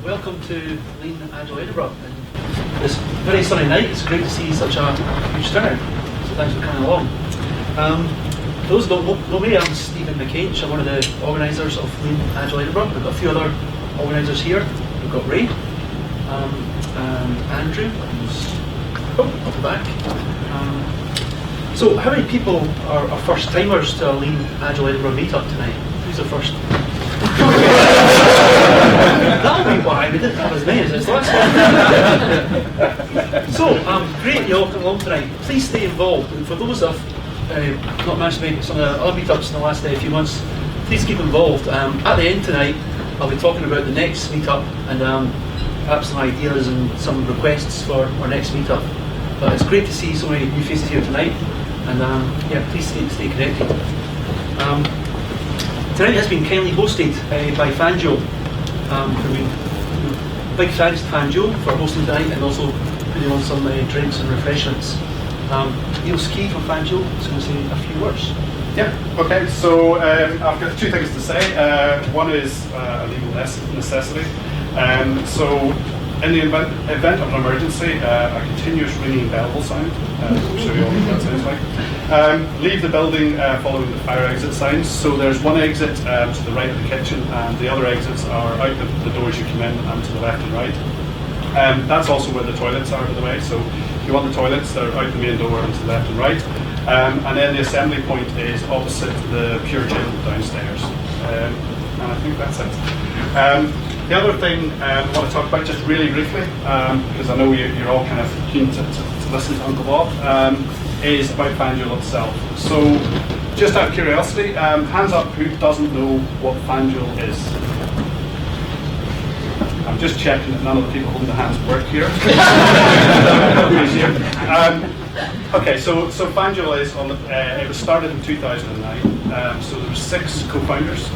Welcome to Lean Agile Edinburgh. And this very sunny night, it's great to see such a huge turnout, so thanks for coming along. For those who don't know me, I'm Stephen McCain. I'm one of the organisers of Lean Agile Edinburgh. We've got a few other organisers here. We've got Ray, and Andrew, who's up the back. So how many people are first timers to a Lean Agile Edinburgh meetup tonight? Who's the first? That'll be why we didn't have as many as this last one. So, great you all come along tonight. Please stay involved. And for those that have not managed to make some of the other meetups in the last few months, please keep involved. At the end tonight, I'll be talking about the next meetup and perhaps some ideas and some requests for our next meetup. But it's great to see so many new faces here tonight. And yeah, please stay connected. Tonight has been kindly hosted by Fangio. Big thanks to Fangio for hosting tonight and also putting on some drinks and refreshments. Neil Ski from Fangio is going to say a few words. Yeah, okay, so I've got two things to say. One is a legal necessity. So in the event of an emergency, a continuous ringing bell will sound. I'll show you all what that sounds like. Leave the building following the fire exit signs. So there's one exit to the right of the kitchen, and the other exits are out the doors you come in and to the left and right. That's also where the toilets are, by the way. So if you want the toilets, they're out the main door and to the left and right. And then the assembly point is opposite the Pure Gym downstairs. And I think that's it. The other thing I want to talk about just really briefly, because I know you're all kind of keen to listen to Uncle Bob, is about Fangio itself. So just out of curiosity, hands up who doesn't know what Fangio is. I'm just checking that none of the people holding the hands work here. Okay, so Fangio is on it was started in 2009. So there were 6 co-founders,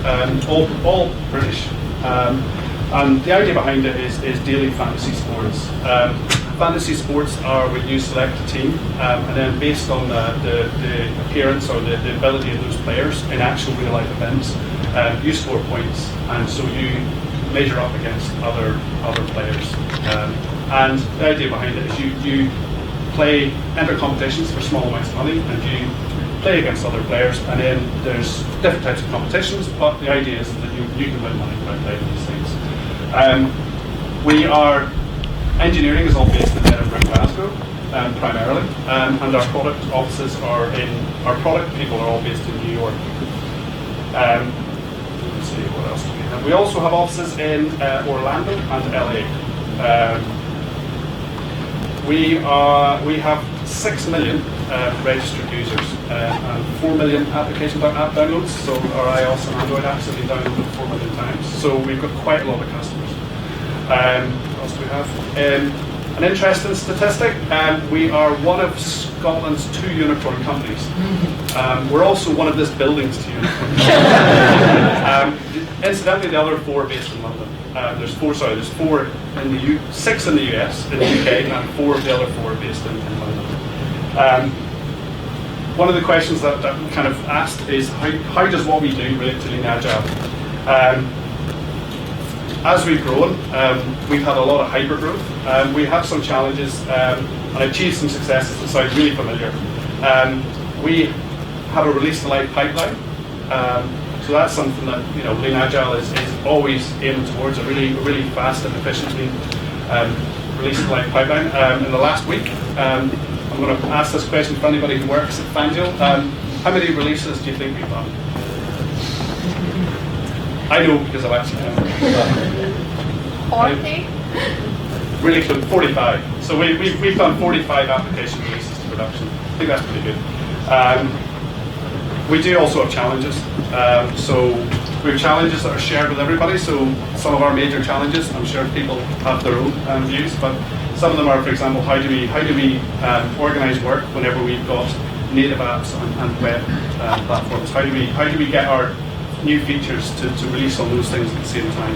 all British. And the idea behind it is daily fantasy sports. Fantasy sports are when you select a team, and then based on the appearance or the ability of those players in actual real life events, you score points, and so you measure up against other players. And the idea behind it is you enter competitions for small amounts of money, and you play against other players, and then there's different types of competitions, but the idea is that you can win money by playing these things. Engineering is all based in Edinburgh, Glasgow, primarily, and our product offices are our product people are all based in New York. Let's see, what else do we have? We also have offices in Orlando and LA. We have 6 million registered users and 4 million application app downloads. So our iOS and Android apps have been downloaded 4 million times. So we've got quite a lot of customers. What else do we have? An interesting statistic, we are one of Scotland's 2 unicorn companies. We're also one of this building's 2 unicorn companies. Incidentally, the other 4 are based in London. There's 4 in the 6 in the US, in the UK, and 4 of the other 4 are based in London. One of the questions that we kind of asked is how does what we do relate to Lean Agile? As we've grown, we've had a lot of hyper growth. We have some challenges and achieved some successes that sound really familiar. We have a release to live pipeline. So that's something that Lean Agile is always aiming towards, a really fast and efficiently release to live pipeline. In the last week, I'm going to ask this question for anybody who works at Fangio. How many releases do you think we've done? I know because I've actually done it. 40? Really close, 45. So we've done 45 application releases to production. I think that's pretty good. We do also have challenges. So we have challenges that are shared with everybody. So some of our major challenges, I'm sure people have their own views, but some of them are, for example, how do we organize work whenever we've got native apps and web platforms? How do we get our new features to release on those things at the same time?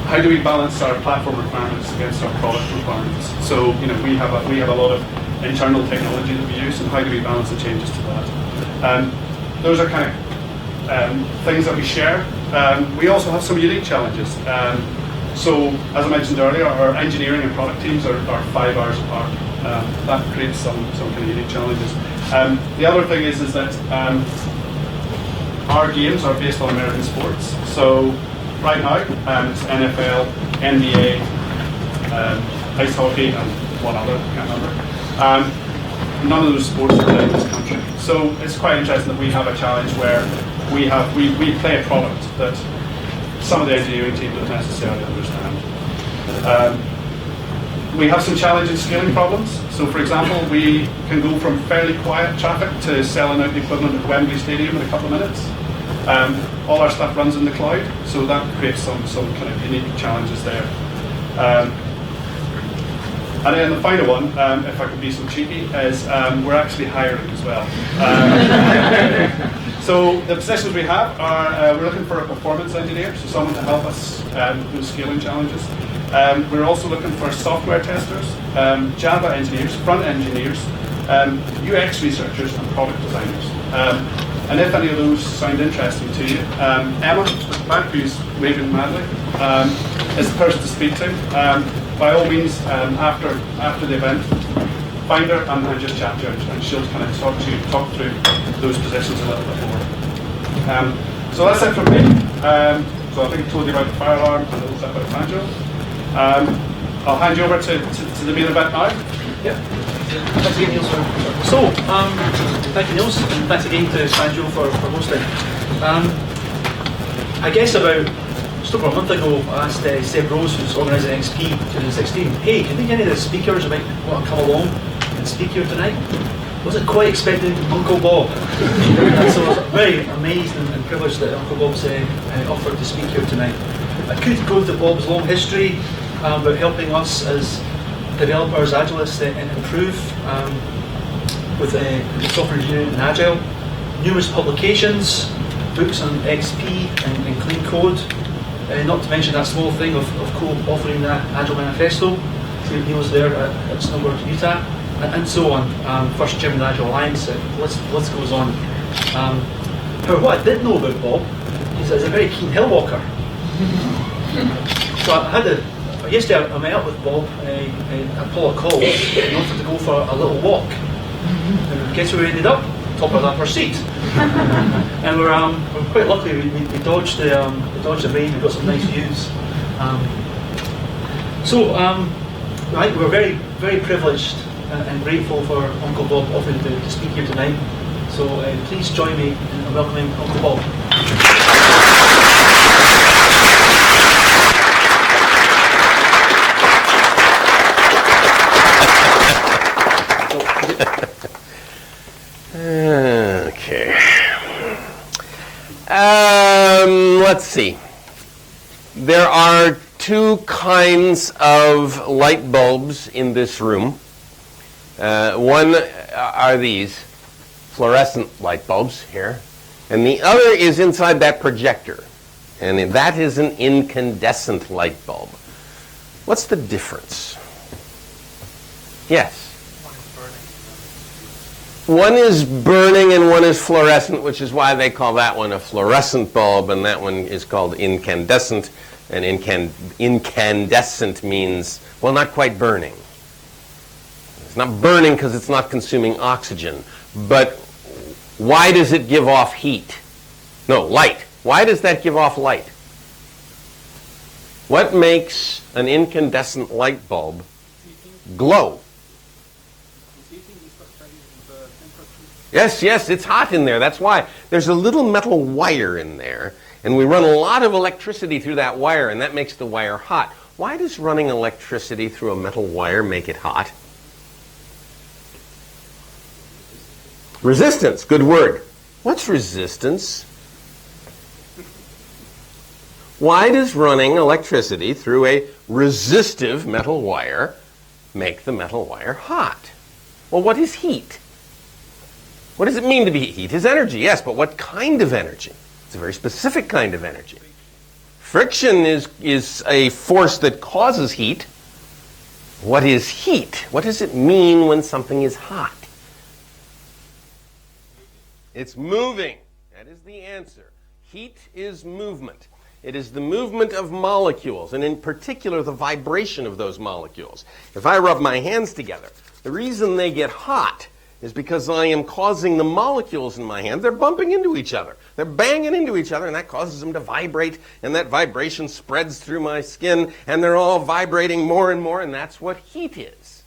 how do we balance our platform requirements against our product requirements? So, you know, we have a lot of internal technology that we use, and how do we balance the changes to that? Those are kind of things that we share. We also have some unique challenges. So, as I mentioned earlier, our engineering and product teams are 5 hours apart. That creates some kind of unique challenges. The other thing is that our games are based on American sports. So right now, it's NFL, NBA, ice hockey, and one other, I can't remember. None of those sports are played in this country. So it's quite interesting that we have a challenge where we play a product that some of the engineering team don't necessarily understand. We have some challenging scaling problems. So for example, we can go from fairly quiet traffic to selling out the equivalent of Wembley Stadium in a couple of minutes. All our stuff runs in the cloud, so that creates some kind of unique challenges there. And then the final one, if I could be so cheeky, is we're actually hiring as well. So the positions we have are, we're looking for a performance engineer, so someone to help us with those scaling challenges. We're also looking for software testers, Java engineers, front engineers, UX researchers, and product designers. And if any of those sound interesting to you, Emma, back, who's waving madly, is the person to speak to. By all means, after the event, find her and just chat to her, and she'll kind of talk through those positions a little bit more. So that's it from me. So I think I told you about the fire alarm and a little bit about Banjo. I'll hand you over to the main event now. Yeah. Thanks again, Niels. So, thank you, Niels, and thanks again to Banjo for hosting. I guess about just over a month ago, I asked Seb Rose, who's organising XP 2016, hey, do you think any of the speakers might want to come along and speak here tonight? Wasn't quite expecting Uncle Bob. And so I was very amazed and privileged that Uncle Bob's offered to speak here tonight. I could go into Bob's long history about helping us as developers, Agilists, improve with software engineering and Agile. Numerous publications, books on XP and clean code. Not to mention that small thing of co-authoring that Agile manifesto. He was there at Snowboard, Utah, and so on. First chairman of the Agile Alliance. List goes on. However, what I did know about Bob is that he's a very keen hill walker. So yesterday I met up with Bob at Pollock Hall and wanted to go for a little walk. And guess where we ended up? Top of the upper seat. And we're quite lucky. We dodged the rain. We got some nice views. Right, we're very, very privileged and grateful for Uncle Bob offering to speak here tonight. So please join me in welcoming Uncle Bob. Okay. Let's see. There are two kinds of light bulbs in this room. One are these fluorescent light bulbs here, and the other is inside that projector, and that is an incandescent light bulb. What's the difference? Yes. One is burning and one is fluorescent, which is why they call that one a fluorescent bulb, and that one is called incandescent. And incandescent means, well, not quite burning. It's not burning because it's not consuming oxygen. But why does it give off heat? No, light. Why does that give off light? What makes an incandescent light bulb glow? Yes, it's hot in there. That's why. There's a little metal wire in there, and we run a lot of electricity through that wire, and that makes the wire hot. Why does running electricity through a metal wire make it hot? Resistance, good word. What's resistance? Why does running electricity through a resistive metal wire make the metal wire hot? Well, what is heat? What does it mean to be heat? Heat is energy, yes, but what kind of energy? It's a very specific kind of energy. Friction is a force that causes heat. What is heat? What does it mean when something is hot? It's moving. That is the answer. Heat is movement. It is the movement of molecules, and in particular, the vibration of those molecules. If I rub my hands together, the reason they get hot is because I am causing the molecules in my hand, they're bumping into each other. They're banging into each other, and that causes them to vibrate, and that vibration spreads through my skin, and they're all vibrating more and more, and that's what heat is.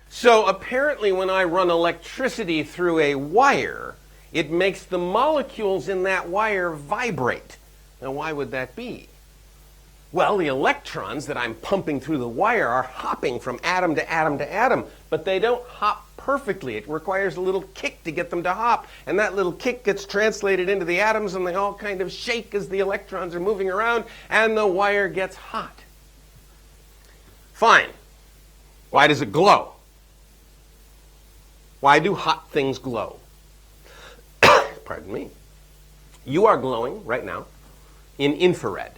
So apparently when I run electricity through a wire, it makes the molecules in that wire vibrate. Now, why would that be? Well, the electrons that I'm pumping through the wire are hopping from atom to atom to atom, but they don't hop perfectly. It requires a little kick to get them to hop, and that little kick gets translated into the atoms, and they all kind of shake as the electrons are moving around, and the wire gets hot. Fine. Why does it glow? Why do hot things glow? Pardon me. You are glowing right now in infrared.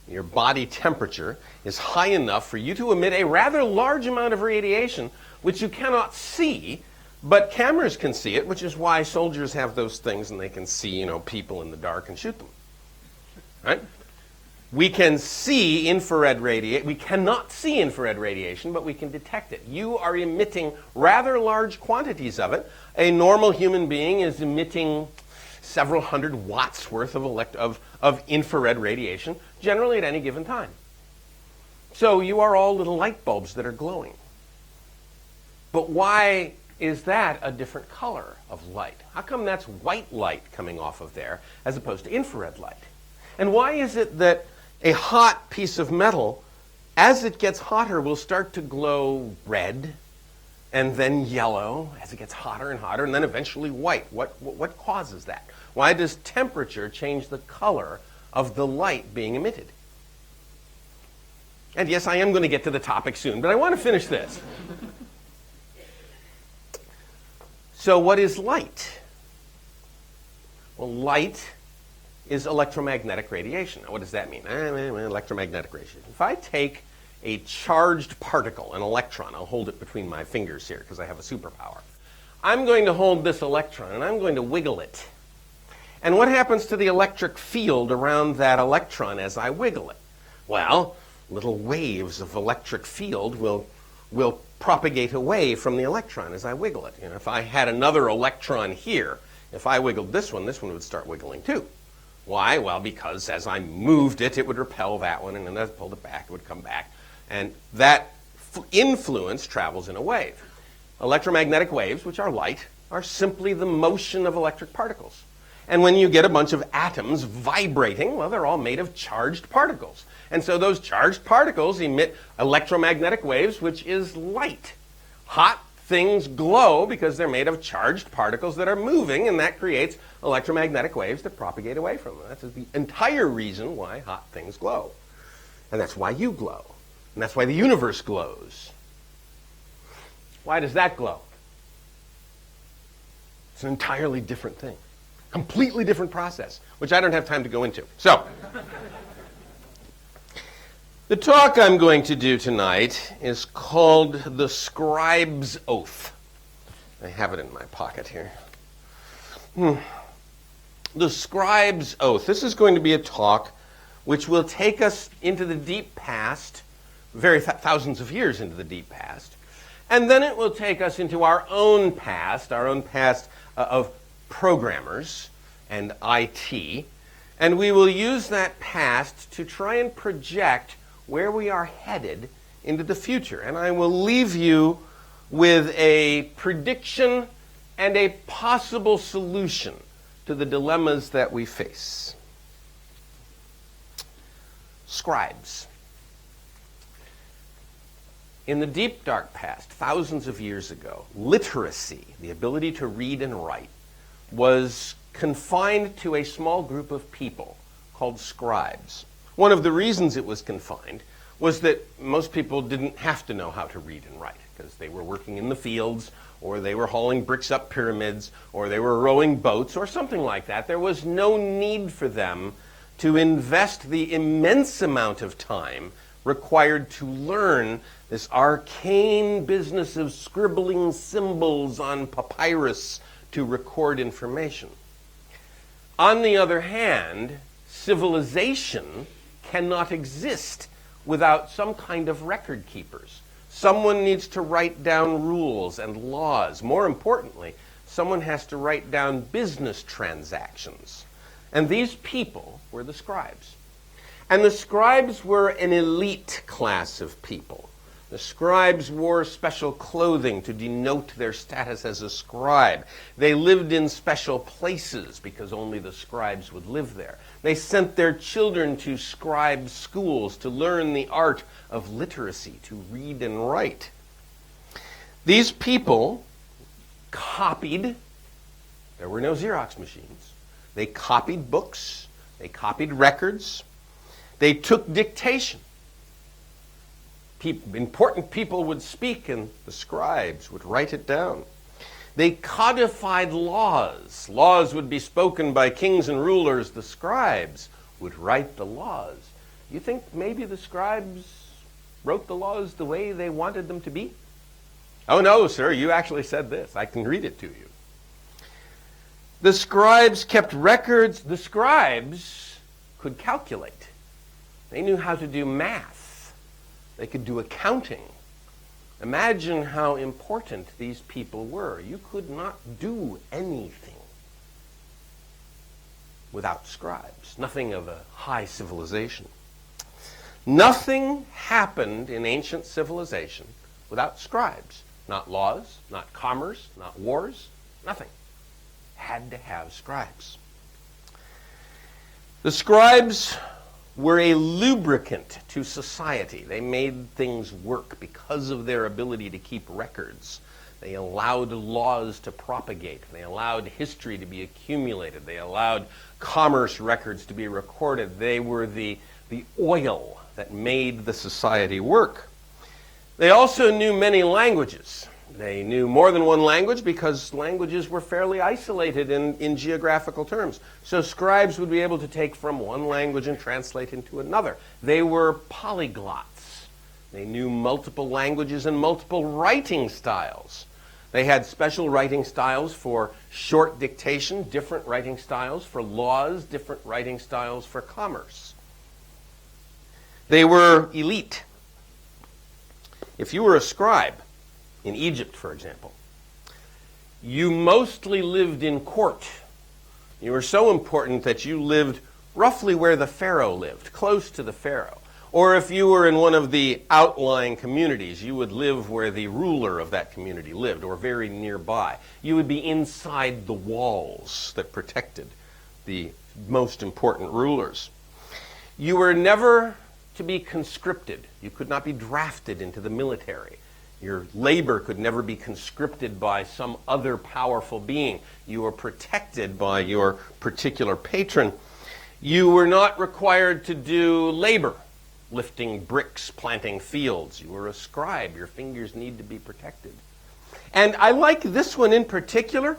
Your body temperature is high enough for you to emit a rather large amount of radiation, which you cannot see, but cameras can see it, which is why soldiers have those things and they can see, people in the dark and shoot them. Right? We can see infrared radiation. We cannot see infrared radiation, but we can detect it. You are emitting rather large quantities of it. A normal human being is emitting several hundred watts worth of infrared radiation, generally at any given time. So you are all little light bulbs that are glowing. But why is that a different color of light? How come that's white light coming off of there as opposed to infrared light? And why is it that a hot piece of metal, as it gets hotter, will start to glow red, and then yellow as it gets hotter and hotter, and then eventually white? What causes that? Why does temperature change the color of the light being emitted? And yes, I am going to get to the topic soon, but I want to finish this. So what is light? Well, light is electromagnetic radiation. Now, what does that mean? Electromagnetic radiation. If I take a charged particle, an electron, I'll hold it between my fingers here because I have a superpower. I'm going to hold this electron and I'm going to wiggle it. And what happens to the electric field around that electron as I wiggle it? Well, little waves of electric field will propagate away from the electron as I wiggle it. If I had another electron here, if I wiggled this one would start wiggling too. Why? Well, because as I moved it, it would repel that one, and then as I pulled it back, it would come back. And that influence travels in a wave. Electromagnetic waves, which are light, are simply the motion of electric particles. And when you get a bunch of atoms vibrating, well, they're all made of charged particles. And so those charged particles emit electromagnetic waves, which is light. Hot things glow because they're made of charged particles that are moving, and that creates electromagnetic waves that propagate away from them. That's the entire reason why hot things glow. And that's why you glow. And that's why the universe glows. Why does that glow? It's an entirely different thing. Completely different process, which I don't have time to go into. So, the talk I'm going to do tonight is called The Scribe's Oath. I have it in my pocket here. The Scribe's Oath. This is going to be a talk which will take us into the deep past, thousands of years into the deep past, and then it will take us into our own past of programmers and IT, and we will use that past to try and project where we are headed into the future. And I will leave you with a prediction and a possible solution to the dilemmas that we face. Scribes. In the deep, dark past, thousands of years ago, literacy, the ability to read and write, was confined to a small group of people called scribes. One of the reasons it was confined was that most people didn't have to know how to read and write because they were working in the fields, or they were hauling bricks up pyramids, or they were rowing boats, or something like that. There was no need for them to invest the immense amount of time required to learn this arcane business of scribbling symbols on papyrus to record information. On the other hand, civilization cannot exist without some kind of record keepers. Someone needs to write down rules and laws. More importantly, someone has to write down business transactions. And these people were the scribes. And the scribes were an elite class of people. The scribes wore special clothing to denote their status as a scribe. They lived in special places because only the scribes would live there. They sent their children to scribe schools to learn the art of literacy, to read and write. These people copied. There were no Xerox machines. They copied books. They copied records. They took dictation. Important people would speak and the scribes would write it down. They codified laws. Laws would be spoken by kings and rulers. The scribes would write the laws. You think maybe the scribes wrote the laws the way they wanted them to be? Oh no, sir, you actually said this. I can read it to you. The scribes kept records. The scribes could calculate. They knew how to do math. They could do accounting. Imagine how important these people were. You could not do anything without scribes. Nothing of a high civilization. Nothing happened in ancient civilization without scribes. Not laws, not commerce, not wars, nothing. Had to have scribes. The scribes were a lubricant to society. They made things work because of their ability to keep records. They allowed laws to propagate. They allowed history to be accumulated. They allowed commerce records to be recorded. They were the oil that made the society work. They also knew many languages. They knew more than one language because languages were fairly isolated in geographical terms. So scribes would be able to take from one language and translate into another. They were polyglots. They knew multiple languages and multiple writing styles. They had special writing styles for short dictation, different writing styles for laws, different writing styles for commerce. They were elite. If you were a scribe, in Egypt, for example, you mostly lived in court. You were so important that you lived roughly where the pharaoh lived, close to the pharaoh. Or if you were in one of the outlying communities, you would live where the ruler of that community lived, or very nearby. You would be inside the walls that protected the most important rulers. You were never to be conscripted. You could not be drafted into the military. Your labor could never be conscripted by some other powerful being. You were protected by your particular patron. You were not required to do labor, lifting bricks, planting fields. You were a scribe. Your fingers need to be protected. And I like this one in particular.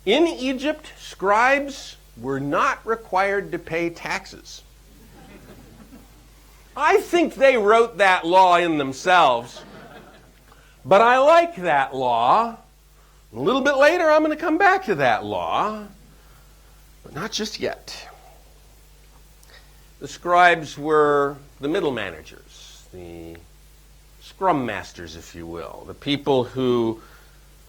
In Egypt, scribes were not required to pay taxes. I think they wrote that law in themselves. But I like that law. A little bit later, I'm going to come back to that law, but not just yet. The scribes were the middle managers, the scrum masters, if you will, the people who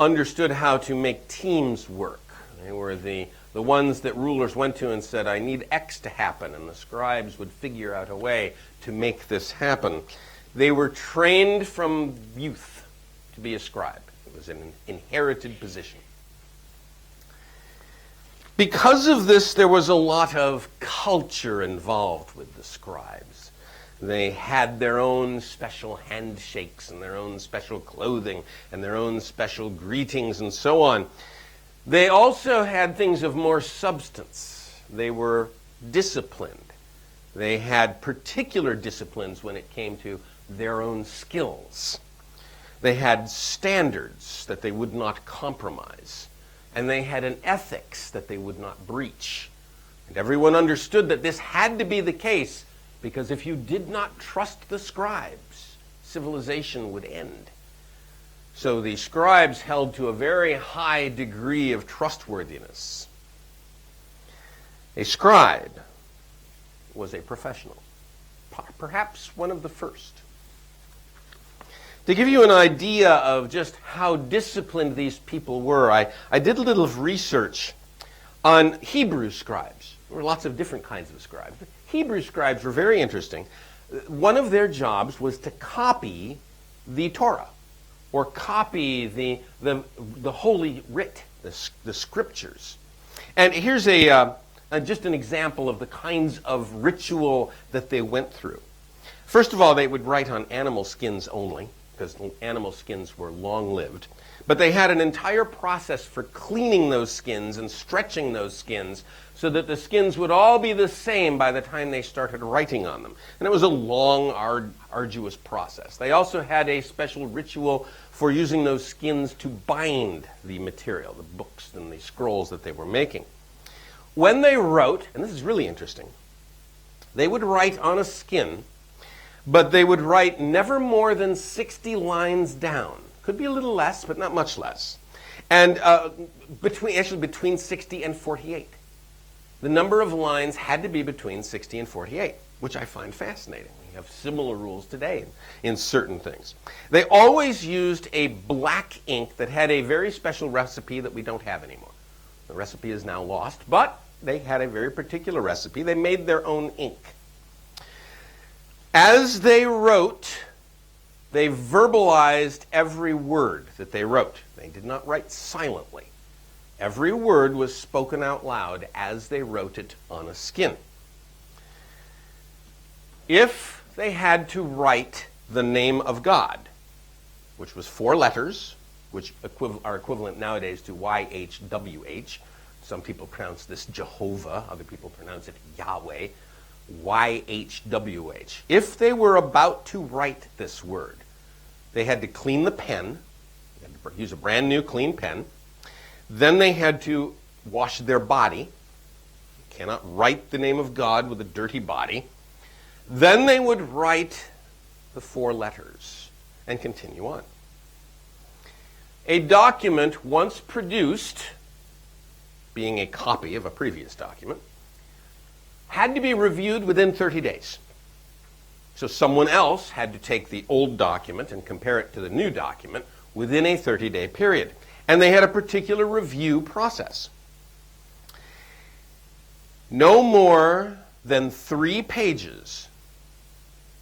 understood how to make teams work. They were the ones that rulers went to and said, I need X to happen, and the scribes would figure out a way to make this happen. They were trained from youth to be a scribe. It was an inherited position. Because of this, there was a lot of culture involved with the scribes. They had their own special handshakes and their own special clothing and their own special greetings and so on. They also had things of more substance. They were disciplined. They had particular disciplines when it came to their own skills. They had standards that they would not compromise. And they had an ethics that they would not breach. And everyone understood that this had to be the case, because if you did not trust the scribes, civilization would end. So the scribes held to a very high degree of trustworthiness. A scribe was a professional, perhaps one of the first. To give you an idea of just how disciplined these people were, I did a little research on Hebrew scribes. There were lots of different kinds of scribes. But Hebrew scribes were very interesting. One of their jobs was to copy the Torah, or copy the Holy Writ, the scriptures. And here's just an example of the kinds of ritual that they went through. First of all, they would write on animal skins only, because animal skins were long-lived. But they had an entire process for cleaning those skins and stretching those skins so that the skins would all be the same by the time they started writing on them. And it was a long, arduous process. They also had a special ritual for using those skins to bind the material, the books and the scrolls that they were making. When they wrote, and this is really interesting, they would write on a skin, but they would write never more than 60 lines down. Could be a little less, but not much less. And between 60 and 48. The number of lines had to be between 60 and 48, which I find fascinating. We have similar rules today in certain things. They always used a black ink that had a very special recipe that we don't have anymore. The recipe is now lost, but they had a very particular recipe. They made their own ink. As they wrote, they verbalized every word that they wrote. They did not write silently. Every word was spoken out loud as they wrote it on a skin. If they had to write the name of God, which was 4 letters, which are equivalent nowadays to YHWH. Some people pronounce this Jehovah, other people pronounce it Yahweh. YHWH. If they were about to write this word, they had to clean the pen, they had to use a brand new clean pen. Then they had to wash their body. You cannot write the name of God with a dirty body. Then they would write the 4 letters and continue on. A document once produced, being a copy of a previous document, had to be reviewed within 30 days. So someone else had to take the old document and compare it to the new document within a 30-day period. And they had a particular review process. No more than 3 pages,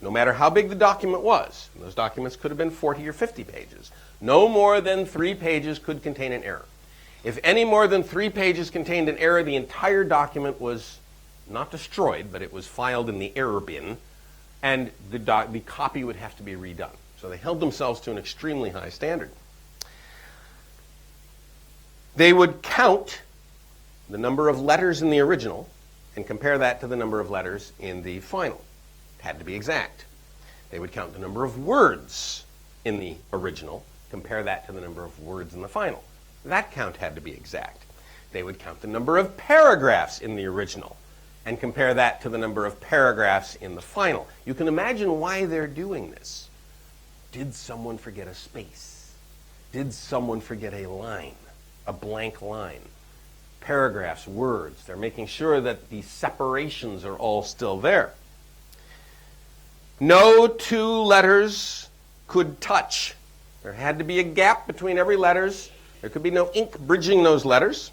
no matter how big the document was, and those documents could have been 40 or 50 pages, no more than 3 pages could contain an error. If any more than 3 pages contained an error, the entire document was not destroyed, but it was filed in the error bin, and the copy would have to be redone. So they held themselves to an extremely high standard. They would count the number of letters in the original and compare that to the number of letters in the final. It had to be exact. They would count the number of words in the original, compare that to the number of words in the final. That count had to be exact. They would count the number of paragraphs in the original and compare that to the number of paragraphs in the final. You can imagine why they're doing this. Did someone forget a space? Did someone forget a line, a blank line? Paragraphs, words. They're making sure that the separations are all still there. No 2 letters could touch. There had to be a gap between every letters. There could be no ink bridging those letters.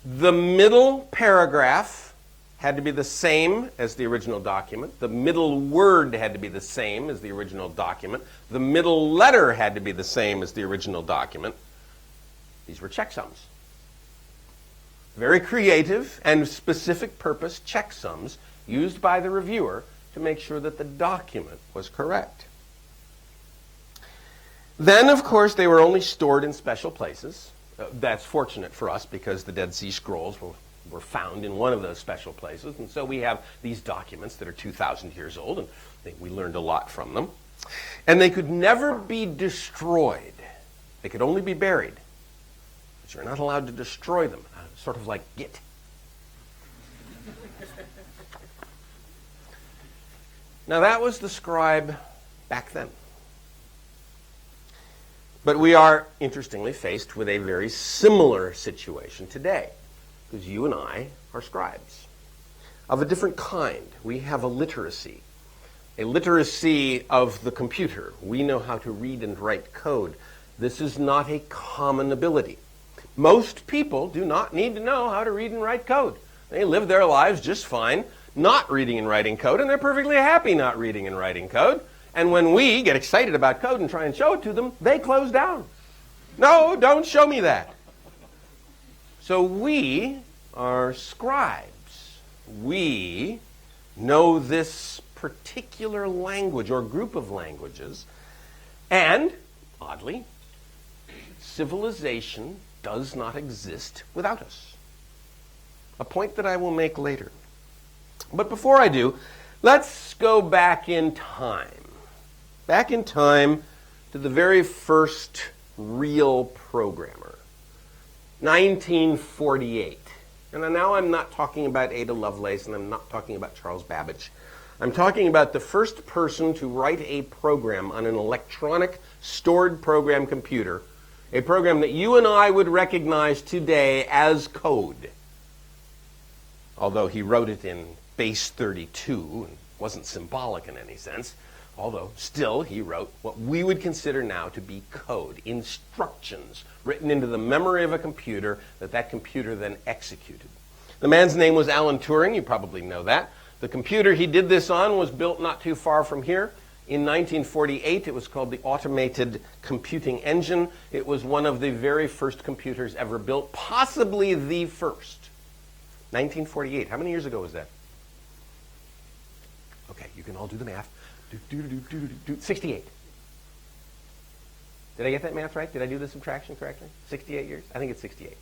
The middle paragraph had to be the same as the original document. The middle word had to be the same as the original document. The middle letter had to be the same as the original document. These were checksums. Very creative and specific purpose checksums used by the reviewer to make sure that the document was correct. Then, of course, they were only stored in special places. That's fortunate for us because the Dead Sea Scrolls were found in one of those special places. And so we have these documents that are 2,000 years old, and we learned a lot from them. And they could never be destroyed. They could only be buried. But you're not allowed to destroy them, sort of like Git. Now that was the scribe back then. But we are, interestingly, faced with a very similar situation today, because you and I are scribes of a different kind. We have a literacy of the computer. We know how to read and write code. This is not a common ability. Most people do not need to know how to read and write code. They live their lives just fine, not reading and writing code, and they're perfectly happy not reading and writing code. And when we get excited about code and try and show it to them, they close down. No, don't show me that. So we are scribes. We know this particular language or group of languages, and, oddly, civilization does not exist without us. A point that I will make later. But before I do, let's go back in time. Back in time to the very first real programmer. 1948. And now I'm not talking about Ada Lovelace, and I'm not talking about Charles Babbage. I'm talking about the first person to write a program on an electronic stored program computer, a program that you and I would recognize today as code. Although he wrote it in base 32 and wasn't symbolic in any sense, although still he wrote what we would consider now to be code, instructions written into the memory of a computer that computer then executed. The man's name was Alan Turing. You probably know that. The computer he did this on was built not too far from here. In 1948, it was called the Automated Computing Engine. It was one of the very first computers ever built, possibly the first. 1948. How many years ago was that? Okay, you can all do the math. 68. Did I get that math right? Did I do the subtraction correctly? 68 years? I think it's 68.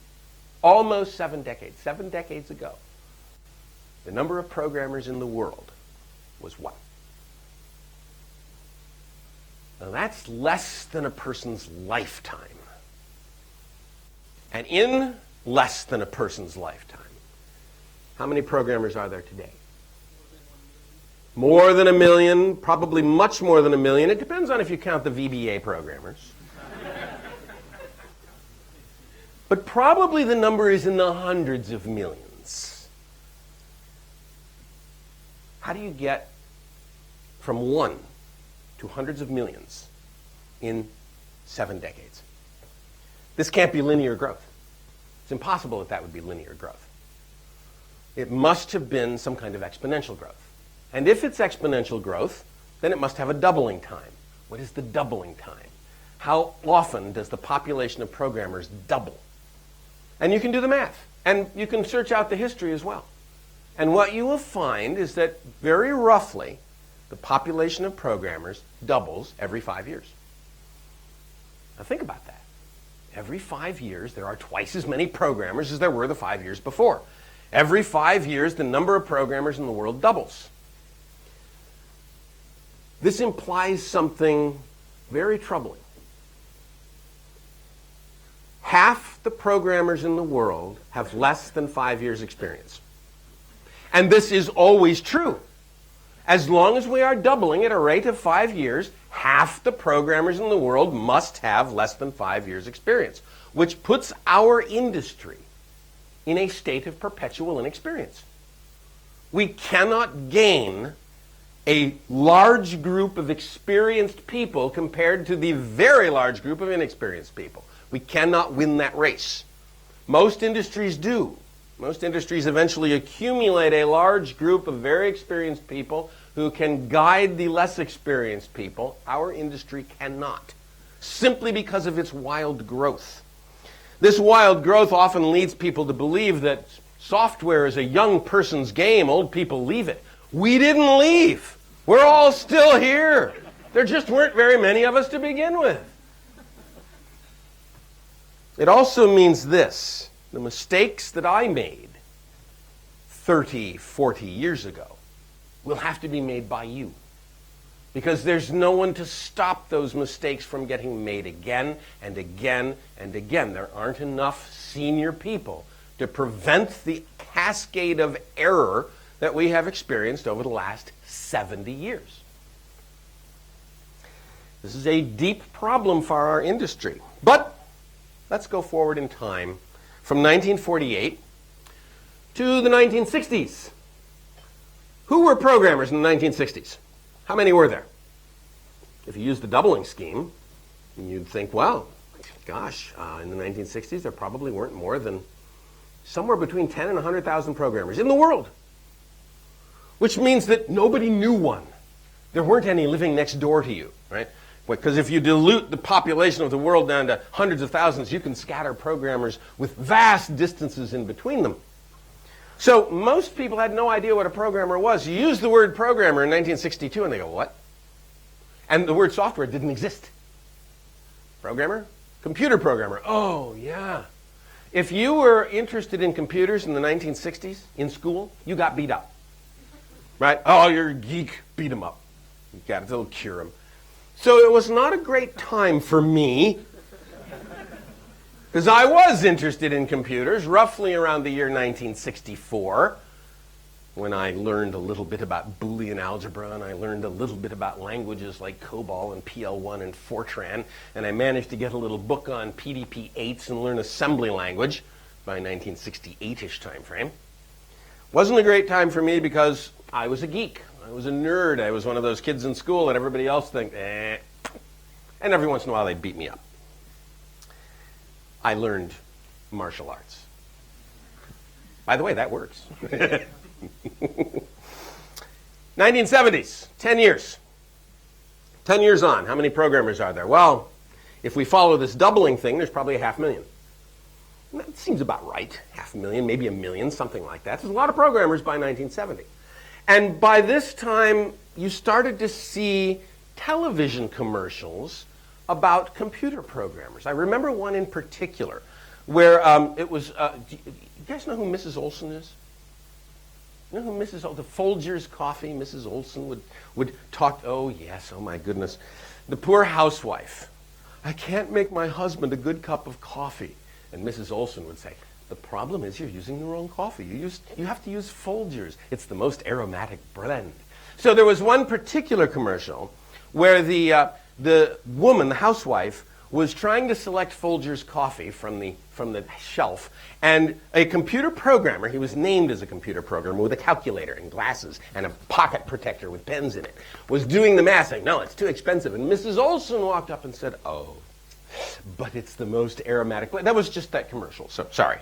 Almost 7 decades. 7 decades ago, the number of programmers in the world was what? Now that's less than a person's lifetime. And in less than a person's lifetime, how many programmers are there today? More than 1 million, probably much more than 1 million. It depends on if you count the VBA programmers. But probably the number is in the hundreds of millions. How do you get from 1 to hundreds of millions in 7 decades? This can't be linear growth. It's impossible that would be linear growth. It must have been some kind of exponential growth. And if it's exponential growth, then it must have a doubling time. What is the doubling time? How often does the population of programmers double? And you can do the math. And you can search out the history as well. And what you will find is that very roughly, the population of programmers doubles every 5 years. Now think about that. Every 5 years, there are twice as many programmers as there were the 5 years before. Every 5 years, the number of programmers in the world doubles. This implies something very troubling. Half the programmers in the world have less than 5 years experience. And this is always true. As long as we are doubling at a rate of 5 years, half the programmers in the world must have less than 5 years experience, which puts our industry in a state of perpetual inexperience. We cannot gain a large group of experienced people compared to the very large group of inexperienced people. We cannot win that race. Most industries do. Most industries eventually accumulate a large group of very experienced people who can guide the less experienced people. Our industry cannot, simply because of its wild growth. This wild growth often leads people to believe that software is a young person's game. Old people leave it. We didn't leave. We're all still here. There just weren't very many of us to begin with. It also means this. The mistakes that I made 30, 40 years ago will have to be made by you. Because there's no one to stop those mistakes from getting made again and again and again. There aren't enough senior people to prevent the cascade of error that we have experienced over the last 70 years. This is a deep problem for our industry. But let's go forward in time from 1948 to the 1960s. Who were programmers in the 1960s? How many were there? If you use the doubling scheme, you'd think, well, gosh, in the 1960s there probably weren't more than somewhere between 10 and 100,000 programmers in the world. Which means that nobody knew one. There weren't any living next door to you, right? Because if you dilute the population of the world down to hundreds of thousands, you can scatter programmers with vast distances in between them. So most people had no idea what a programmer was. You use the word programmer in 1962 and they go, what? And the word software didn't exist. Programmer? Computer programmer. Oh, yeah. If you were interested in computers in the 1960s in school, you got beat up. Right? Oh, you're a geek. Beat them up. You got to cure them. So it was not a great time for me, because I was interested in computers roughly around the year 1964, when I learned a little bit about Boolean algebra, and I learned a little bit about languages like COBOL and PL1 and Fortran, and I managed to get a little book on PDP-8s and learn assembly language by 1968-ish time frame. Wasn't a great time for me because I was a geek. I was a nerd. I was one of those kids in school that everybody else thinks, eh. And every once in a while they'd beat me up. I learned martial arts. By the way, that works. 1970s, 10 years. 10 years on, how many programmers are there? Well, if we follow this doubling thing, there's probably 500,000. That seems about right. 500,000, maybe 1 million, something like that. There's a lot of programmers by 1970. And by this time, you started to see television commercials about computer programmers. I remember one in particular where it was, do you guys know who Mrs. Olson is? You know who Mrs. Olson, the Folgers coffee, Mrs. Olson would talk, oh yes, oh my goodness. The poor housewife. I can't make my husband a good cup of coffee. And Mrs. Olson would say, the problem is you're using the wrong coffee. You have to use Folgers. It's the most aromatic blend. So there was one particular commercial where the woman, the housewife, was trying to select Folgers coffee from the shelf, and a computer programmer, he was named as a computer programmer with a calculator and glasses and a pocket protector with pens in it, was doing the math saying, no, it's too expensive. And Mrs. Olson walked up and said, oh, but it's the most aromatic. That was just that commercial, so sorry.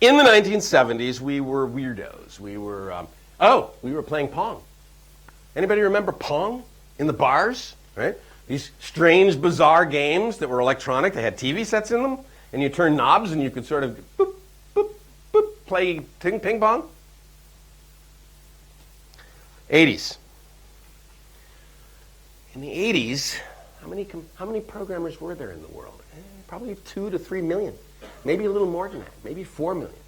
In the 1970s, we were weirdos. We were playing Pong. Anybody remember Pong in the bars, right? These strange, bizarre games that were electronic. They had TV sets in them, and you turn knobs, and you could sort of boop, boop, boop, play ping pong. 80s. In the 80s, how many programmers were there in the world? Probably 2 to 3 million. Maybe a little more than that. Maybe 4 million.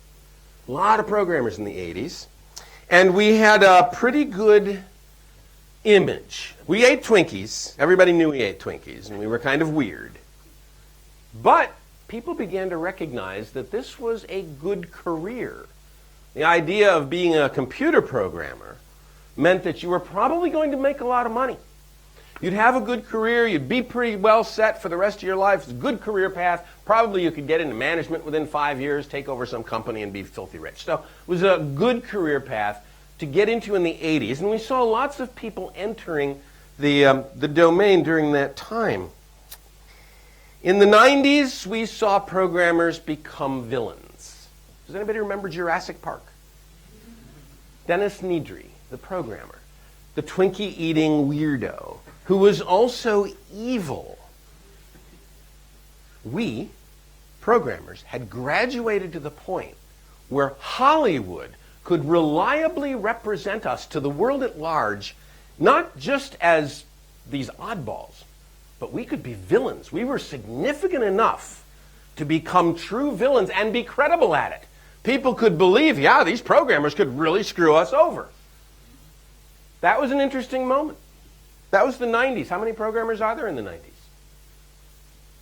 A lot of programmers in the 80s. And we had a pretty good image. We ate Twinkies. Everybody knew we ate Twinkies, and we were kind of weird. But people began to recognize that this was a good career. The idea of being a computer programmer meant that you were probably going to make a lot of money. You'd have a good career. You'd be pretty well set for the rest of your life. It's a good career path. Probably you could get into management within 5 years, take over some company, and be filthy rich. So it was a good career path to get into in the 80s. And we saw lots of people entering the domain during that time. In the 90s, we saw programmers become villains. Does anybody remember Jurassic Park? Dennis Nedry, the programmer, the Twinkie-eating weirdo, who was also evil. We, programmers, had graduated to the point where Hollywood could reliably represent us to the world at large, not just as these oddballs, but we could be villains. We were significant enough to become true villains and be credible at it. People could believe, yeah, these programmers could really screw us over. That was an interesting moment. That was the 90s. How many programmers are there in the 90s?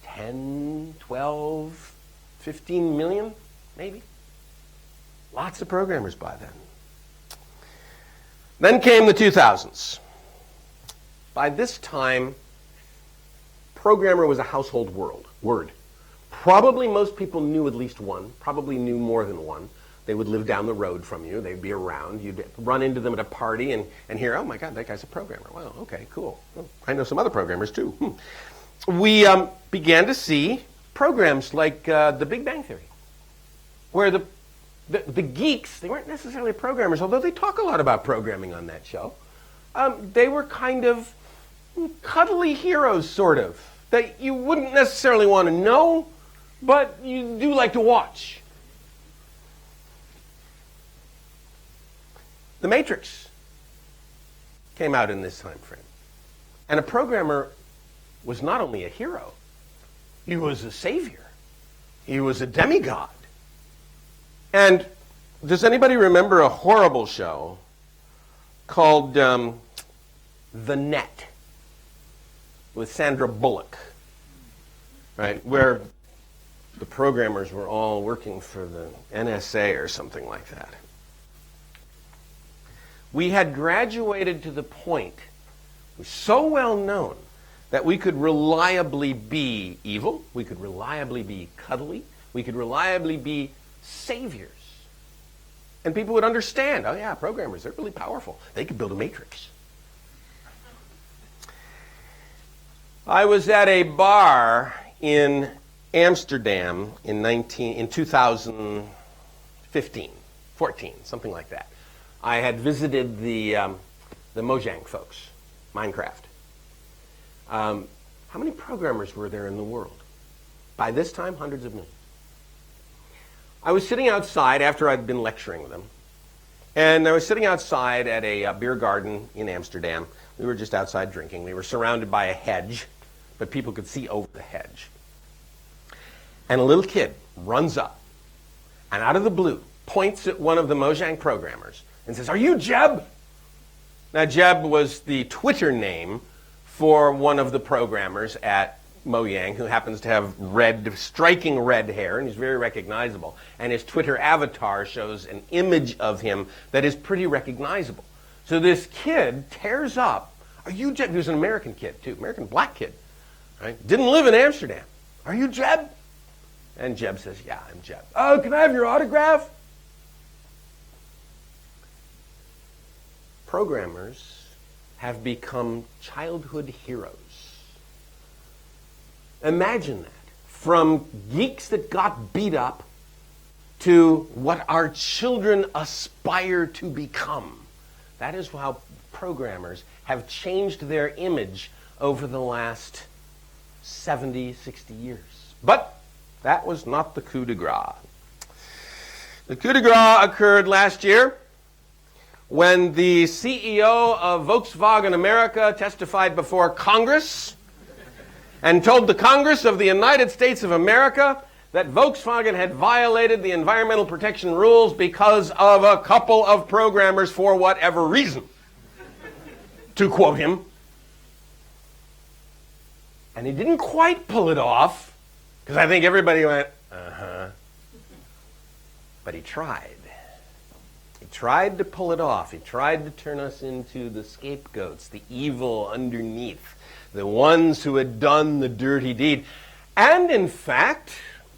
10, 12, 15 million, maybe? Lots of programmers by then. Then came the 2000s. By this time, programmer was a household word. Probably most people knew at least one, probably knew more than one. They would live down the road from you. They'd be around. You'd run into them at a party and hear, oh my God, that guy's a programmer. Well, okay, cool. Well, I know some other programmers too. We began to see programs like The Big Bang Theory, where the geeks, they weren't necessarily programmers, although they talk a lot about programming on that show. They were kind of cuddly heroes, sort of, that you wouldn't necessarily want to know, but you do like to watch. The Matrix came out in this time frame. And a programmer was not only a hero, he was a savior. He was a demigod. And does anybody remember a horrible show called The Net with Sandra Bullock, right? Where the programmers were all working for the NSA or something like that. We had graduated to the point, we were so well known, that we could reliably be evil, we could reliably be cuddly, we could reliably be saviors. And people would understand, oh yeah, programmers, they're really powerful. They could build a matrix. I was at a bar in Amsterdam in 2015, 14, something like that. I had visited the Mojang folks, Minecraft. How many programmers were there in the world? By this time, hundreds of millions. I was sitting outside after I'd been lecturing them. And I was sitting outside at a beer garden in Amsterdam. We were just outside drinking. We were surrounded by a hedge, but people could see over the hedge. And a little kid runs up and out of the blue points at one of the Mojang programmers and says, "Are you Jeb?" Now, Jeb was the Twitter name for one of the programmers at Mojang, who happens to have striking red hair, and he's very recognizable. And his Twitter avatar shows an image of him that is pretty recognizable. So this kid tears up, "Are you Jeb?" He was an American kid, too, American black kid, right? Didn't live in Amsterdam. "Are you Jeb?" And Jeb says, "Yeah, I'm Jeb." "Oh, can I have your autograph?" Programmers have become childhood heroes. Imagine that. From geeks that got beat up to what our children aspire to become. That is how programmers have changed their image over the last 70, 60 years. But that was not the coup de grace. The coup de grace occurred last year when the CEO of Volkswagen America testified before Congress and told the Congress of the United States of America that Volkswagen had violated the environmental protection rules because of a couple of programmers for whatever reason, to quote him. And he didn't quite pull it off, because I think everybody went, uh-huh. But he tried. He tried to pull it off. He tried to turn us into the scapegoats, the evil underneath, the ones who had done the dirty deed. And in fact,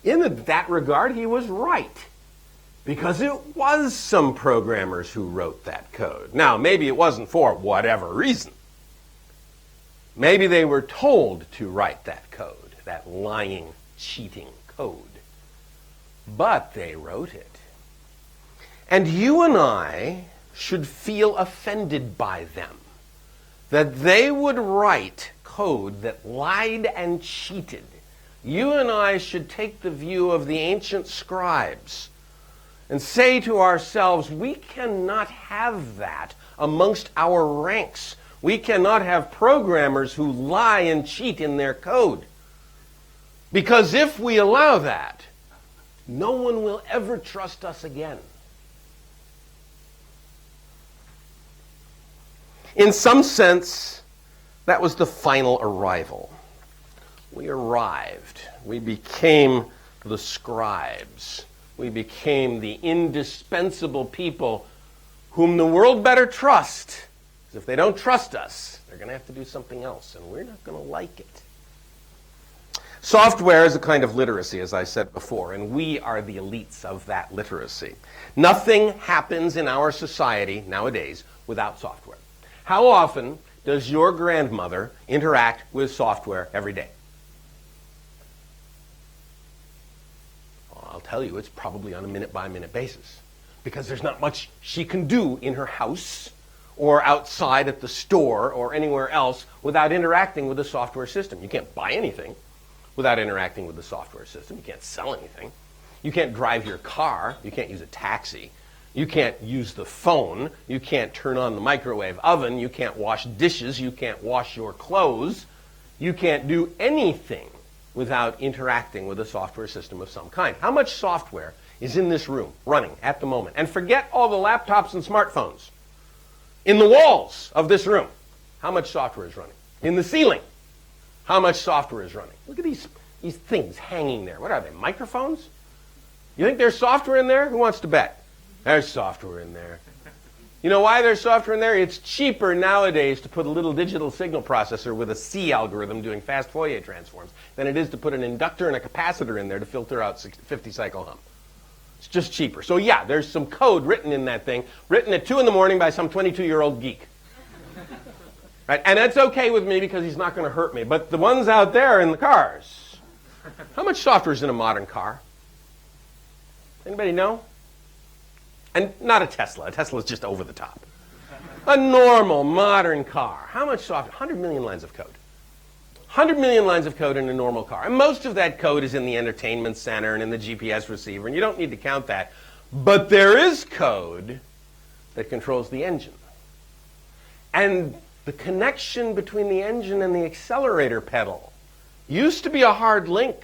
in that regard, he was right. Because it was some programmers who wrote that code. Now, maybe it wasn't for whatever reason. Maybe they were told to write that code, that lying, cheating code. But they wrote it. And you and I should feel offended by them, that they would write code that lied and cheated. You and I should take the view of the ancient scribes and say to ourselves, we cannot have that amongst our ranks. We cannot have programmers who lie and cheat in their code. Because if we allow that, no one will ever trust us again. In some sense, that was the final arrival. We arrived. We became the scribes. We became the indispensable people whom the world better trust. Because if they don't trust us, they're going to have to do something else, and we're not going to like it. Software is a kind of literacy, as I said before, and we are the elites of that literacy. Nothing happens in our society nowadays without software. How often does your grandmother interact with software every day? Well, I'll tell you, it's probably on a minute-by-minute basis, because there's not much she can do in her house or outside at the store or anywhere else without interacting with a software system. You can't buy anything without interacting with the software system. You can't sell anything. You can't drive your car. You can't use a taxi. You can't use the phone. You can't turn on the microwave oven. You can't wash dishes. You can't wash your clothes. You can't do anything without interacting with a software system of some kind. How much software is in this room running at the moment? And forget all the laptops and smartphones. In the walls of this room, how much software is running? In the ceiling, how much software is running? Look at these things hanging there. What are they, microphones? You think there's software in there? Who wants to bet? There's software in there. You know why there's software in there? It's cheaper nowadays to put a little digital signal processor with a C algorithm doing fast Fourier transforms than it is to put an inductor and a capacitor in there to filter out 50 cycle hum. It's just cheaper. So yeah, there's some code written in that thing, written at 2 in the morning by some 22-year-old geek. Right? And that's okay with me because he's not going to hurt me. But the ones out there in the cars, how much software is in a modern car? Anybody know? And not a Tesla. A Tesla is just over the top. A normal, modern car. How much software? 100 million lines of code. 100 million lines of code in a normal car. And most of that code is in the entertainment center and in the GPS receiver, and you don't need to count that. But there is code that controls the engine. And the connection between the engine and the accelerator pedal used to be a hard link.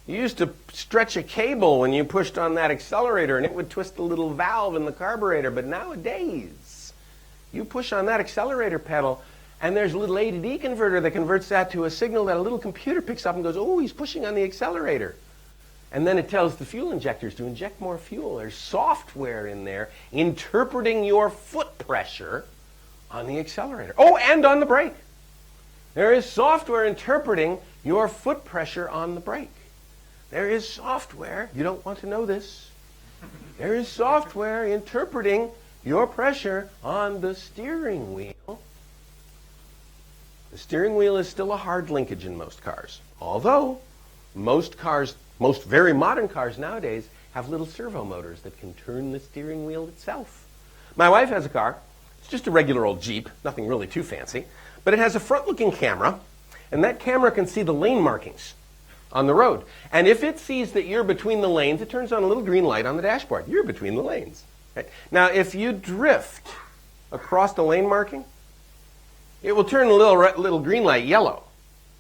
You used to stretch a cable when you pushed on that accelerator and it would twist a little valve in the carburetor. But nowadays, you push on that accelerator pedal and there's a little A to D converter that converts that to a signal that a little computer picks up and goes, oh, he's pushing on the accelerator. And then it tells the fuel injectors to inject more fuel. There's software in there interpreting your foot pressure on the accelerator. Oh, and on the brake. There is software interpreting your foot pressure on the brake. There is software, you don't want to know this, there is software interpreting your pressure on the steering wheel. The steering wheel is still a hard linkage in most cars. Although most cars, most very modern cars nowadays, have little servo motors that can turn the steering wheel itself. My wife has a car. It's just a regular old Jeep, nothing really too fancy, but it has a front-looking camera, and that camera can see the lane markings on the road. And if it sees that you're between the lanes, it turns on a little green light on the dashboard. You're between the lanes. Right? Now, if you drift across the lane marking, it will turn a little green light yellow.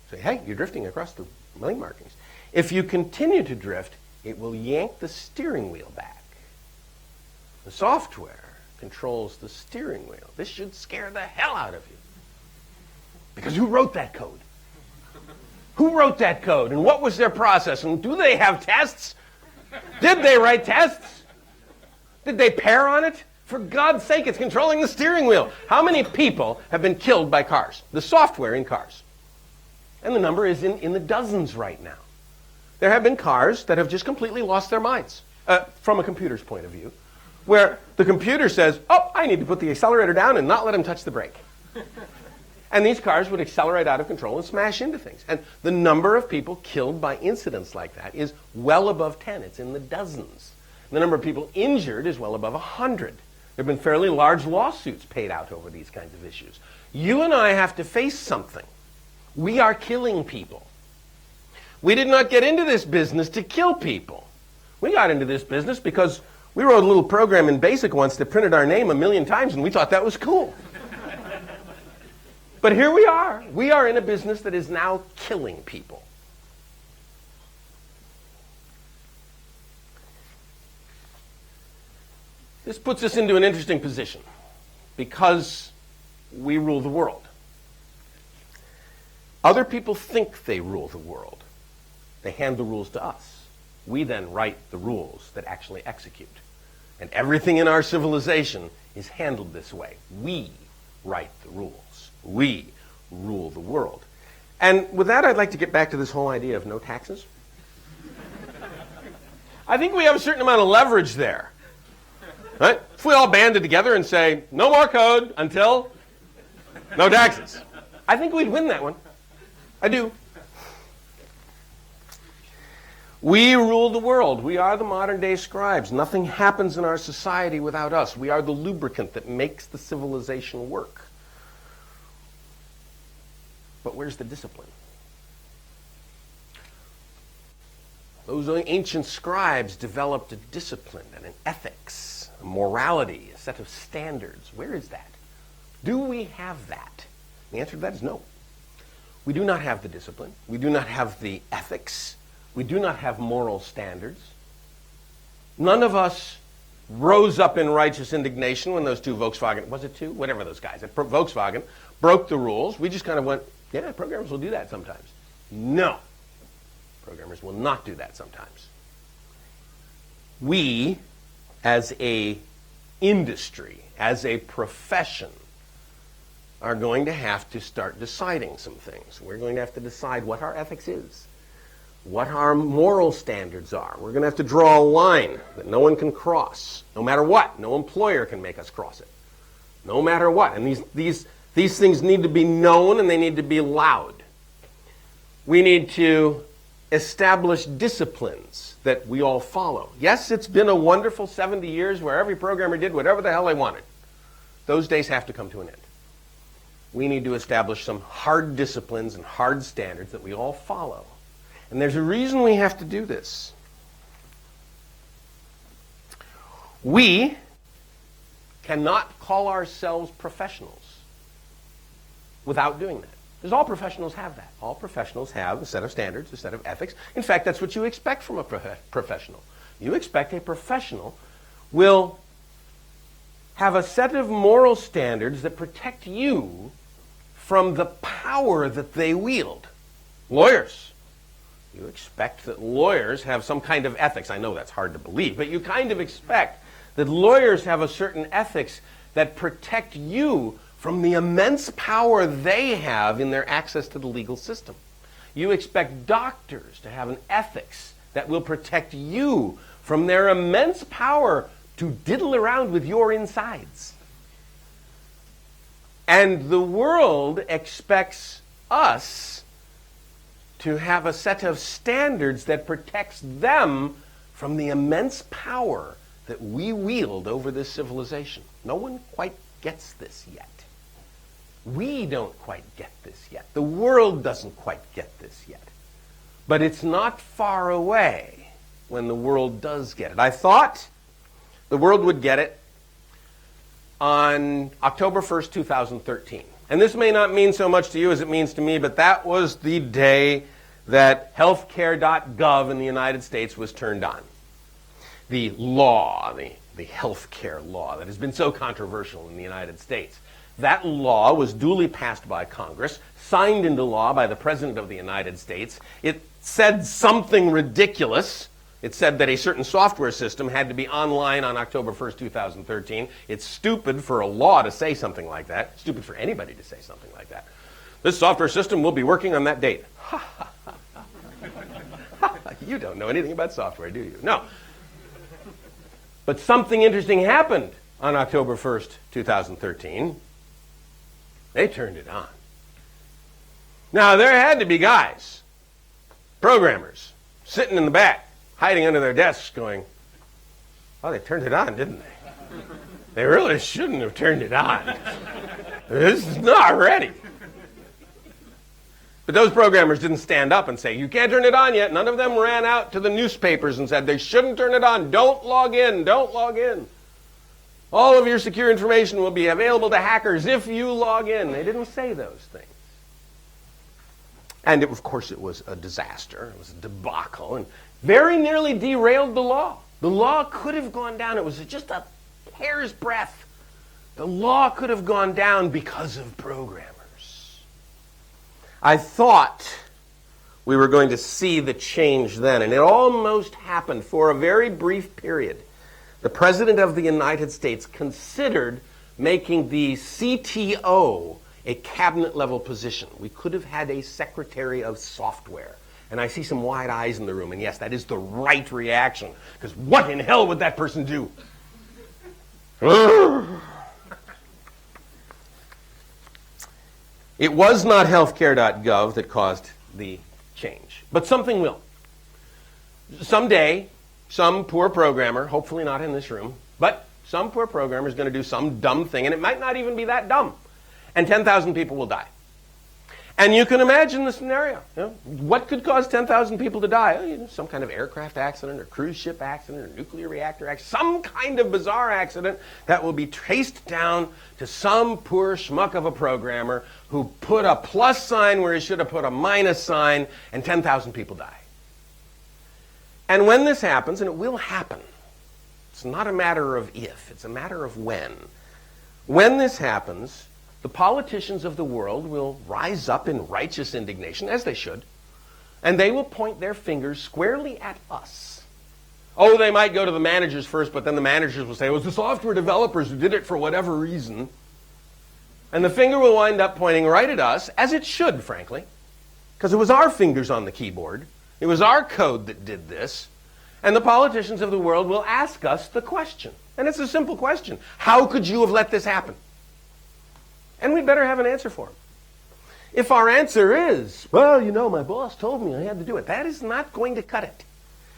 Say, hey, you're drifting across the lane markings. If you continue to drift, it will yank the steering wheel back. The software controls the steering wheel. This should scare the hell out of you. Because who wrote that code? Who wrote that code? And what was their process? And do they have tests? Did they write tests? Did they pair on it? For God's sake, it's controlling the steering wheel. How many people have been killed by cars? The software in cars. And the number is in the dozens right now. There have been cars that have just completely lost their minds, from a computer's point of view, where the computer says, oh, I need to put the accelerator down and not let him touch the brake. And these cars would accelerate out of control and smash into things. And the number of people killed by incidents like that is well above 10. It's in the dozens. The number of people injured is well above 100. There have been fairly large lawsuits paid out over these kinds of issues. You and I have to face something. We are killing people. We did not get into this business to kill people. We got into this business because we wrote a little program in BASIC once that printed our name 1,000,000 times, and we thought that was cool. But here we are. We are in a business that is now killing people. This puts us into an interesting position because we rule the world. Other people think they rule the world. They hand the rules to us. We then write the rules that actually execute. And everything in our civilization is handled this way. We write the rules. We rule the world. And with that, I'd like to get back to this whole idea of no taxes. I think we have a certain amount of leverage there. Right? If we all banded together and say, no more code until no taxes, I think we'd win that one. I do. We rule the world. We are the modern day scribes. Nothing happens in our society without us. We are the lubricant that makes the civilization work. But where's the discipline? Those ancient scribes developed a discipline and an ethics, a morality, a set of standards. Where is that? Do we have that? The answer to that is no. We do not have the discipline. We do not have the ethics. We do not have moral standards. None of us rose up in righteous indignation when those two Volkswagen, was it two? Whatever those guys at Volkswagen broke the rules. We just kind of went, yeah, programmers will do that sometimes. No. Programmers will not do that sometimes. We, as a industry, as a profession, are going to have to start deciding some things. We're going to have to decide what our ethics is, what our moral standards are. We're going to have to draw a line that no one can cross, no matter what. No employer can make us cross it, no matter what. And these things need to be known, and they need to be loud. We need to establish disciplines that we all follow. Yes, it's been a wonderful 70 years where every programmer did whatever the hell they wanted. Those days have to come to an end. We need to establish some hard disciplines and hard standards that we all follow. And there's a reason we have to do this. We cannot call ourselves professionals without doing that. Because all professionals have that. All professionals have a set of standards, a set of ethics. In fact, that's what you expect from a professional. You expect a professional will have a set of moral standards that protect you from the power that they wield. Lawyers. You expect that lawyers have some kind of ethics. I know that's hard to believe, but you kind of expect that lawyers have a certain ethics that protect you from the immense power they have in their access to the legal system. You expect doctors to have an ethics that will protect you from their immense power to diddle around with your insides. And the world expects us to have a set of standards that protects them from the immense power that we wield over this civilization. No one quite gets this yet. We don't quite get this yet. The world doesn't quite get this yet. But it's not far away when the world does get it. I thought the world would get it on October 1st, 2013. And this may not mean so much to you as it means to me, but that was the day that healthcare.gov in the United States was turned on. The law, the healthcare law that has been so controversial in the United States. That law was duly passed by Congress, signed into law by the President of the United States. It said something ridiculous. It said that a certain software system had to be online on October 1st, 2013. It's stupid for a law to say something like that. Stupid for anybody to say something like that. This software system will be working on that date. You don't know anything about software, do you? No. But something interesting happened on October 1st, 2013. They turned it on. Now, there had to be guys, programmers, sitting in the back, hiding under their desks going, oh, they turned it on, didn't they? They really shouldn't have turned it on. This is not ready. But those programmers didn't stand up and say, you can't turn it on yet. None of them ran out to the newspapers and said, they shouldn't turn it on. Don't log in. Don't log in. All of your secure information will be available to hackers if you log in. They didn't say those things. And of course, it was a disaster. It was a debacle and very nearly derailed the law. The law could have gone down. It was just a hair's breadth. The law could have gone down because of programmers. I thought we were going to see the change then. And it almost happened for a very brief period. The President of the United States considered making the CTO a cabinet-level position. We could have had a Secretary of Software. And I see some wide eyes in the room, and yes, that is the right reaction, because what in hell would that person do? It was not healthcare.gov that caused the change, but something will. Someday, some poor programmer, hopefully not in this room, but some poor programmer is going to do some dumb thing, and it might not even be that dumb, and 10,000 people will die. And you can imagine the scenario. What could cause 10,000 people to die? Some kind of aircraft accident or cruise ship accident or nuclear reactor accident, some kind of bizarre accident that will be traced down to some poor schmuck of a programmer who put a plus sign where he should have put a minus sign, and 10,000 people die. And when this happens, and it will happen, it's not a matter of if, it's a matter of when. When this happens, the politicians of the world will rise up in righteous indignation, as they should, and they will point their fingers squarely at us. Oh, they might go to the managers first, but then the managers will say, it was the software developers who did it for whatever reason. And the finger will wind up pointing right at us, as it should, frankly, because it was our fingers on the keyboard. It was our code that did this. And the politicians of the world will ask us the question. And it's a simple question. How could you have let this happen? And we better have an answer for him. If our answer is, well, my boss told me I had to do it, that is not going to cut it.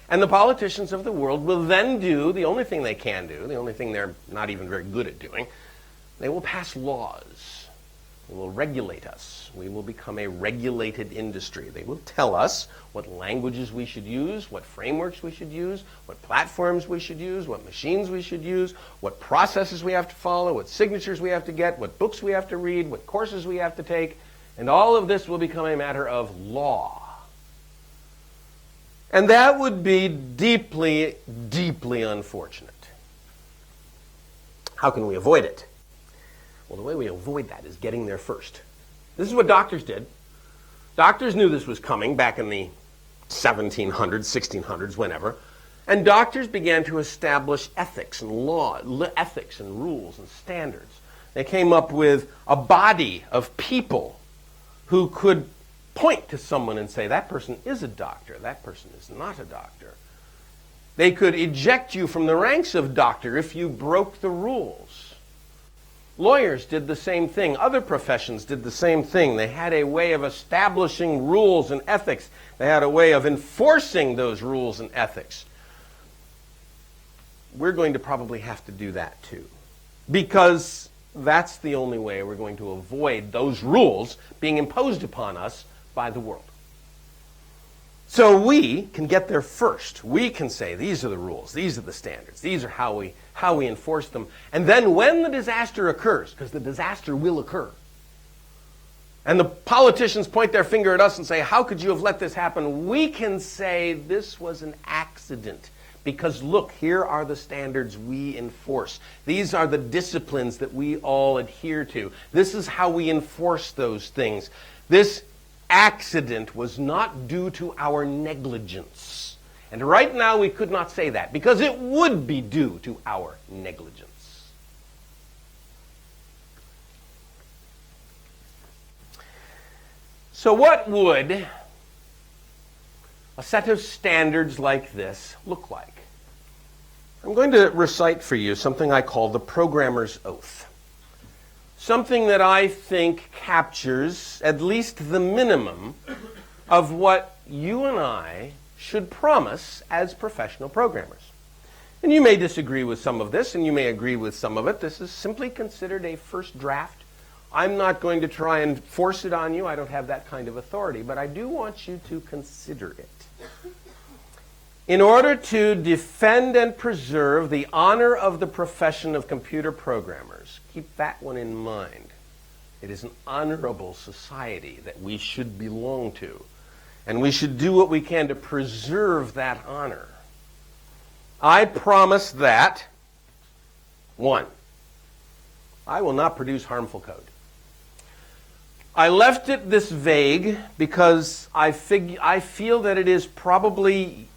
And the politicians of the world will then do the only thing they can do, the only thing they're not even very good at doing. They will pass laws. They will regulate us. We will become a regulated industry. They will tell us what languages we should use, what frameworks we should use, what platforms we should use, what machines we should use, what processes we have to follow, what signatures we have to get, what books we have to read, what courses we have to take. And all of this will become a matter of law. And that would be deeply, deeply unfortunate. How can we avoid it? Well, the way we avoid that is getting there first. This is what doctors did. Doctors knew this was coming back in the 1700s, 1600s, whenever. And doctors began to establish ethics and law, ethics and rules and standards. They came up with a body of people who could point to someone and say, that person is a doctor, that person is not a doctor. They could eject you from the ranks of doctor if you broke the rules. Lawyers did the same thing. Other professions did the same thing. They had a way of establishing rules and ethics. They had a way of enforcing those rules and ethics. We're going to probably have to do that too, because that's the only way we're going to avoid those rules being imposed upon us by the world. So we can get there first. We can say, these are the rules, these are the standards, these are how we enforce them. And then when the disaster occurs, because the disaster will occur, and the politicians point their finger at us and say, how could you have let this happen? We can say, this was an accident. Because look, here are the standards we enforce. These are the disciplines that we all adhere to. This is how we enforce those things. This accident was not due to our negligence. And right now we could not say that, because it would be due to our negligence. So what would a set of standards like this look like? I'm going to recite for you something I call the programmer's oath. Something that I think captures at least the minimum of what you and I should promise as professional programmers. And you may disagree with some of this, and you may agree with some of it. This is simply considered a first draft. I'm not going to try and force it on you. I don't have that kind of authority, but I do want you to consider it. In order to defend and preserve the honor of the profession of computer programmers, keep that one in mind. It is an honorable society that we should belong to, and we should do what we can to preserve that honor. I promise that, 1, I will not produce harmful code. I left it this vague because I feel that it is probably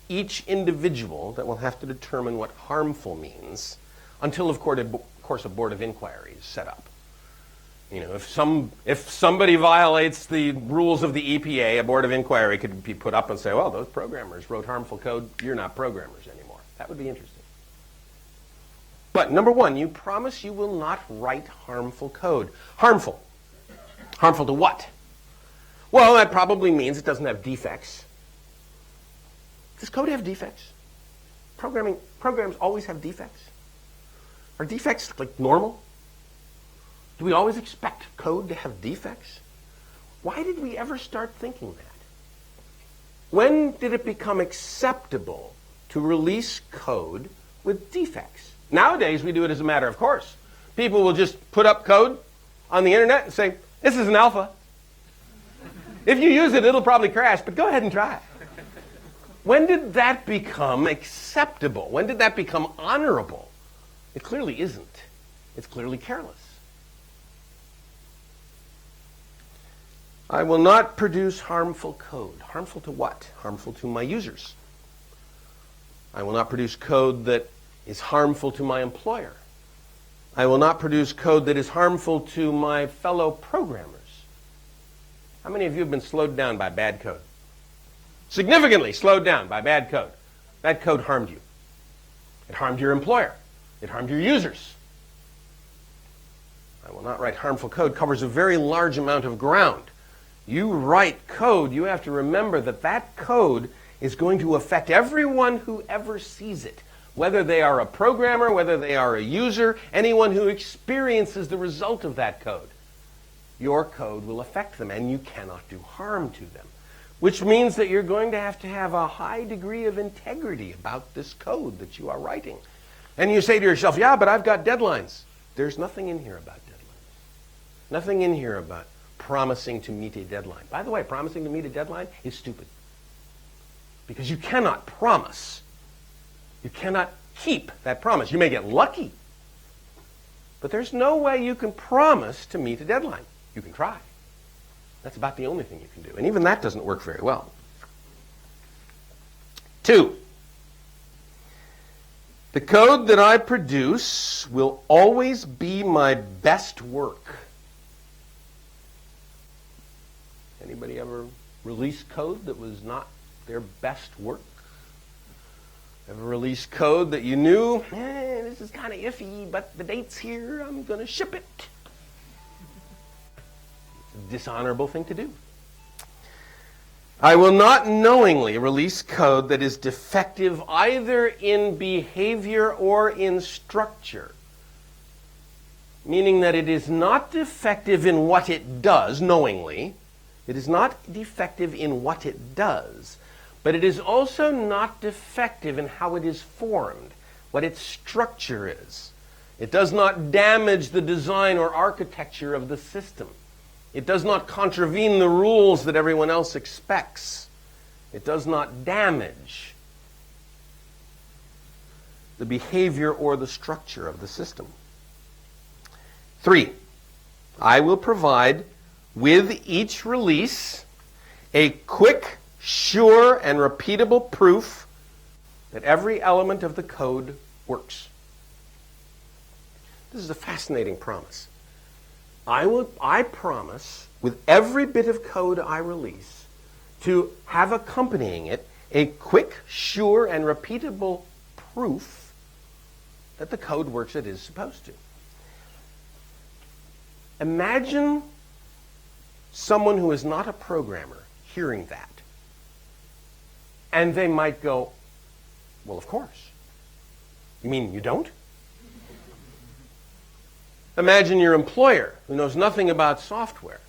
each individual that will have to determine what harmful means until, of course, a board of inquiry is set up. You know, if somebody violates the rules of the EPA, a board of inquiry could be put up and say, well, those programmers wrote harmful code, you're not programmers anymore. That would be interesting. But number one, you promise you will not write harmful code. Harmful. Harmful to what? Well, that probably means it doesn't have defects. Does code have defects? Programs always have defects. Are defects like normal? Do we always expect code to have defects? Why did we ever start thinking that? When did it become acceptable to release code with defects? Nowadays, we do it as a matter of course. People will just put up code on the internet and say, this is an alpha. If you use it, it'll probably crash, but go ahead and try. When did that become acceptable? When did that become honorable? It clearly isn't. It's clearly careless. I will not produce harmful code. Harmful to what? Harmful to my users. I will not produce code that is harmful to my employer. I will not produce code that is harmful to my fellow programmers. How many of you have been slowed down by bad code? Significantly slowed down by bad code. That code harmed you. It harmed your employer. It harmed your users. I will not write harmful code covers a very large amount of ground. You write code, you have to remember that that code is going to affect everyone who ever sees it. Whether they are a programmer, whether they are a user, anyone who experiences the result of that code. Your code will affect them, and you cannot do harm to them. Which means that you're going to have a high degree of integrity about this code that you are writing. And you say to yourself, yeah, but I've got deadlines. There's nothing in here about deadlines. Nothing in here about promising to meet a deadline. By the way, promising to meet a deadline is stupid. Because you cannot promise. You cannot keep that promise. You may get lucky. But there's no way you can promise to meet a deadline. You can try. That's about the only thing you can do. And even that doesn't work very well. 2, the code that I produce will always be my best work. Anybody ever release code that was not their best work? Ever release code that you knew, this is kind of iffy, but the date's here, I'm going to ship it? It's a dishonorable thing to do. I will not knowingly release code that is defective either in behavior or in structure. Meaning that it is not defective in what it does, knowingly. It is not defective in what it does. But it is also not defective in how it is formed, what its structure is. It does not damage the design or architecture of the system. It does not contravene the rules that everyone else expects. It does not damage the behavior or the structure of the system. 3, I will provide with each release a quick, sure, and repeatable proof that every element of the code works. This is a fascinating promise. I promise, with every bit of code I release, to have accompanying it a quick, sure, and repeatable proof that the code works as it is supposed to. Imagine someone who is not a programmer hearing that. And they might go, well, of course. You mean you don't? Imagine your employer who knows nothing about software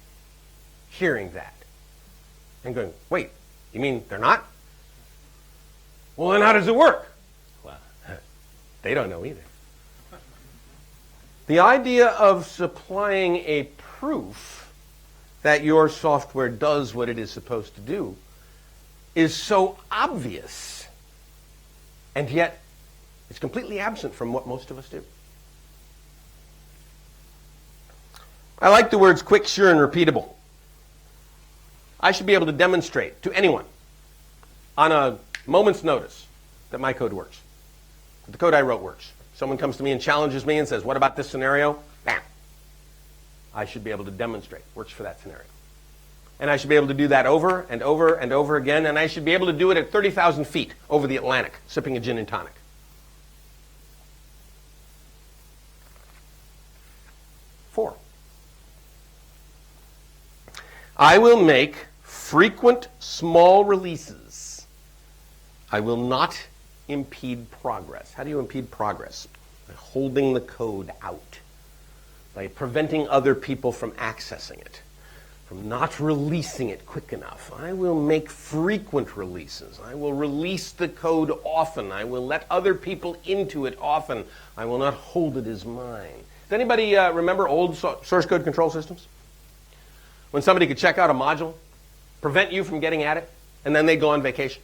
hearing that and going, wait, you mean they're not? Well, then how does it work? Well, they don't know either. The idea of supplying a proof that your software does what it is supposed to do is so obvious, and yet it's completely absent from what most of us do. I like the words quick, sure, and repeatable. I should be able to demonstrate to anyone on a moment's notice that my code works. That the code I wrote works. Someone comes to me and challenges me and says, what about this scenario? Bam. I should be able to demonstrate. Works for that scenario. And I should be able to do that over and over and over again, and I should be able to do it at 30,000 feet over the Atlantic, sipping a gin and tonic. 4. I will make frequent small releases. I will not impede progress. How do you impede progress? By holding the code out, by preventing other people from accessing it, from not releasing it quick enough. I will make frequent releases. I will release the code often. I will let other people into it often. I will not hold it as mine. Does anybody remember old source code control systems? When somebody could check out a module, prevent you from getting at it, and then they'd go on vacation.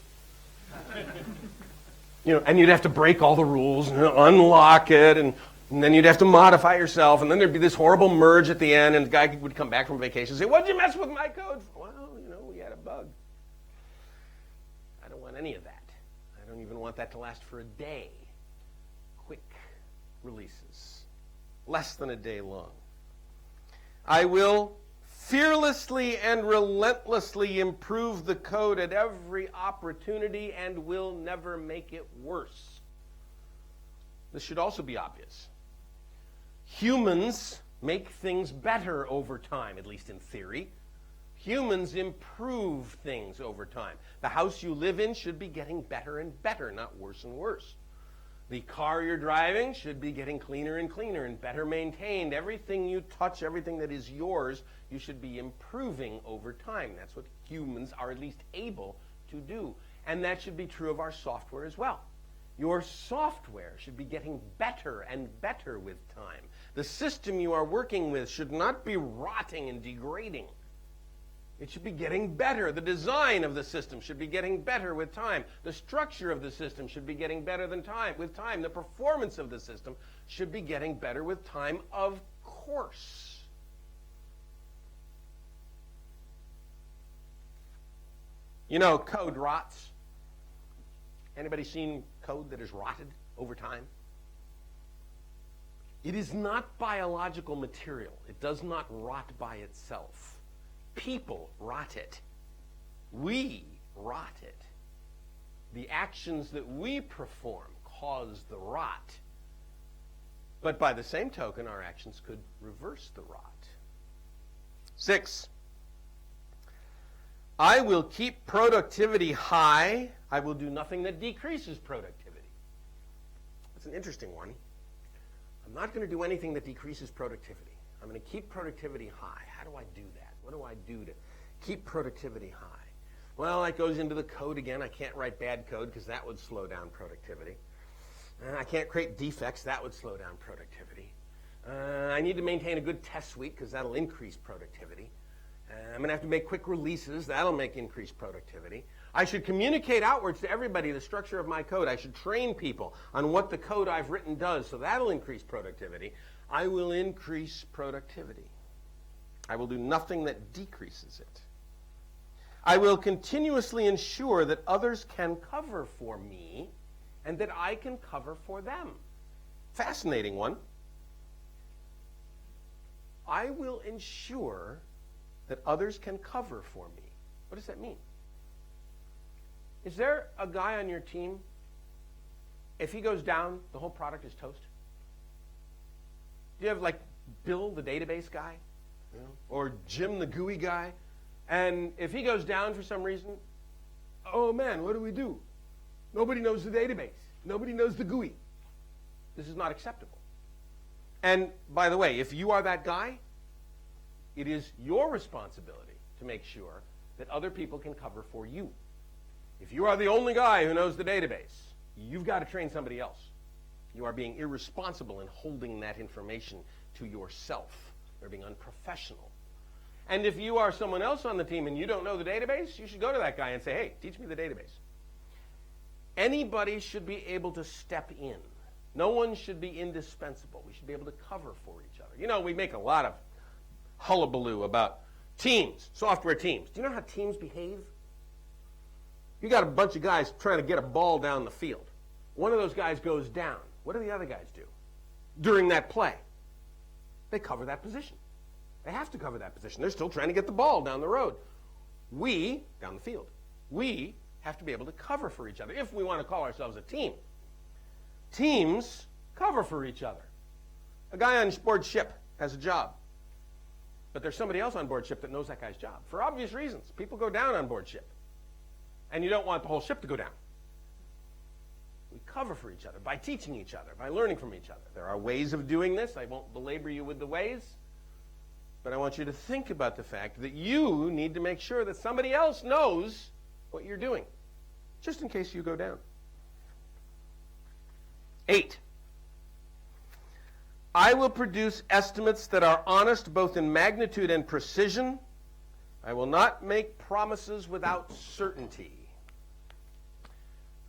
And you'd have to break all the rules and unlock it, and then you'd have to modify yourself, and then there'd be this horrible merge at the end, and the guy would come back from vacation and say, what'd you mess with my code for? Well, we had a bug. I don't want any of that. I don't even want that to last for a day. Quick releases. Less than a day long. I will fearlessly and relentlessly improve the code at every opportunity and will never make it worse. This should also be obvious. Humans make things better over time, at least in theory. Humans improve things over time. The house you live in should be getting better and better, not worse and worse. The car you're driving should be getting cleaner and cleaner and better maintained. Everything you touch, everything that is yours, you should be improving over time. That's what humans are at least able to do. And that should be true of our software as well. Your software should be getting better and better with time. The system you are working with should not be rotting and degrading. It should be getting better. The design of the system should be getting better with time. The structure of the system should be getting better with time. The performance of the system should be getting better with time, of course. Code rots. Anybody seen code that is rotted over time? It is not biological material. It does not rot by itself. People rot it. We rot it. The actions that we perform cause the rot. But by the same token, our actions could reverse the rot. 6. I will keep productivity high. I will do nothing that decreases productivity. That's an interesting one. I'm not going to do anything that decreases productivity. I'm going to keep productivity high. How do I do that? What do I do to keep productivity high? Well, that goes into the code again. I can't write bad code because that would slow down productivity. I can't create defects. That would slow down productivity. I need to maintain a good test suite because that'll increase productivity. I'm going to have to make quick releases. That'll make increased productivity. I should communicate outwards to everybody the structure of my code. I should train people on what the code I've written does, so that'll increase productivity. I will increase productivity. I will do nothing that decreases it. I will continuously ensure that others can cover for me and that I can cover for them. Fascinating one. I will ensure that others can cover for me. What does that mean? Is there a guy on your team, if he goes down, the whole product is toast? Do you have like Bill, the database guy? Or Jim, the GUI guy? And if he goes down for some reason, oh man, what do we do? Nobody knows the database. Nobody knows the GUI. This is not acceptable. And by the way, if you are that guy, it is your responsibility to make sure that other people can cover for you. If you are the only guy who knows the database, you've got to train somebody else. You are being irresponsible in holding that information to yourself. You're being unprofessional. And if you are someone else on the team and you don't know the database, you should go to that guy and say, hey, teach me the database. Anybody should be able to step in. No one should be indispensable. We should be able to cover for each other. We make a lot of hullabaloo about teams, software teams. Do you know how teams behave? You got a bunch of guys trying to get a ball down the field. One of those guys goes down. What do the other guys do during that play? They cover that position. They have to cover that position. They're still trying to get the ball down the road. Down the field, we have to be able to cover for each other if we want to call ourselves a team. Teams cover for each other. A guy on board ship has a job, but there's somebody else on board ship that knows that guy's job. For obvious reasons, people go down on board ship, and you don't want the whole ship to go down. We cover for each other by teaching each other, by learning from each other. There are ways of doing this. I won't belabor you with the ways, but I want you to think about the fact that you need to make sure that somebody else knows what you're doing, just in case you go down. 8. I will produce estimates that are honest both in magnitude and precision. I will not make promises without certainty.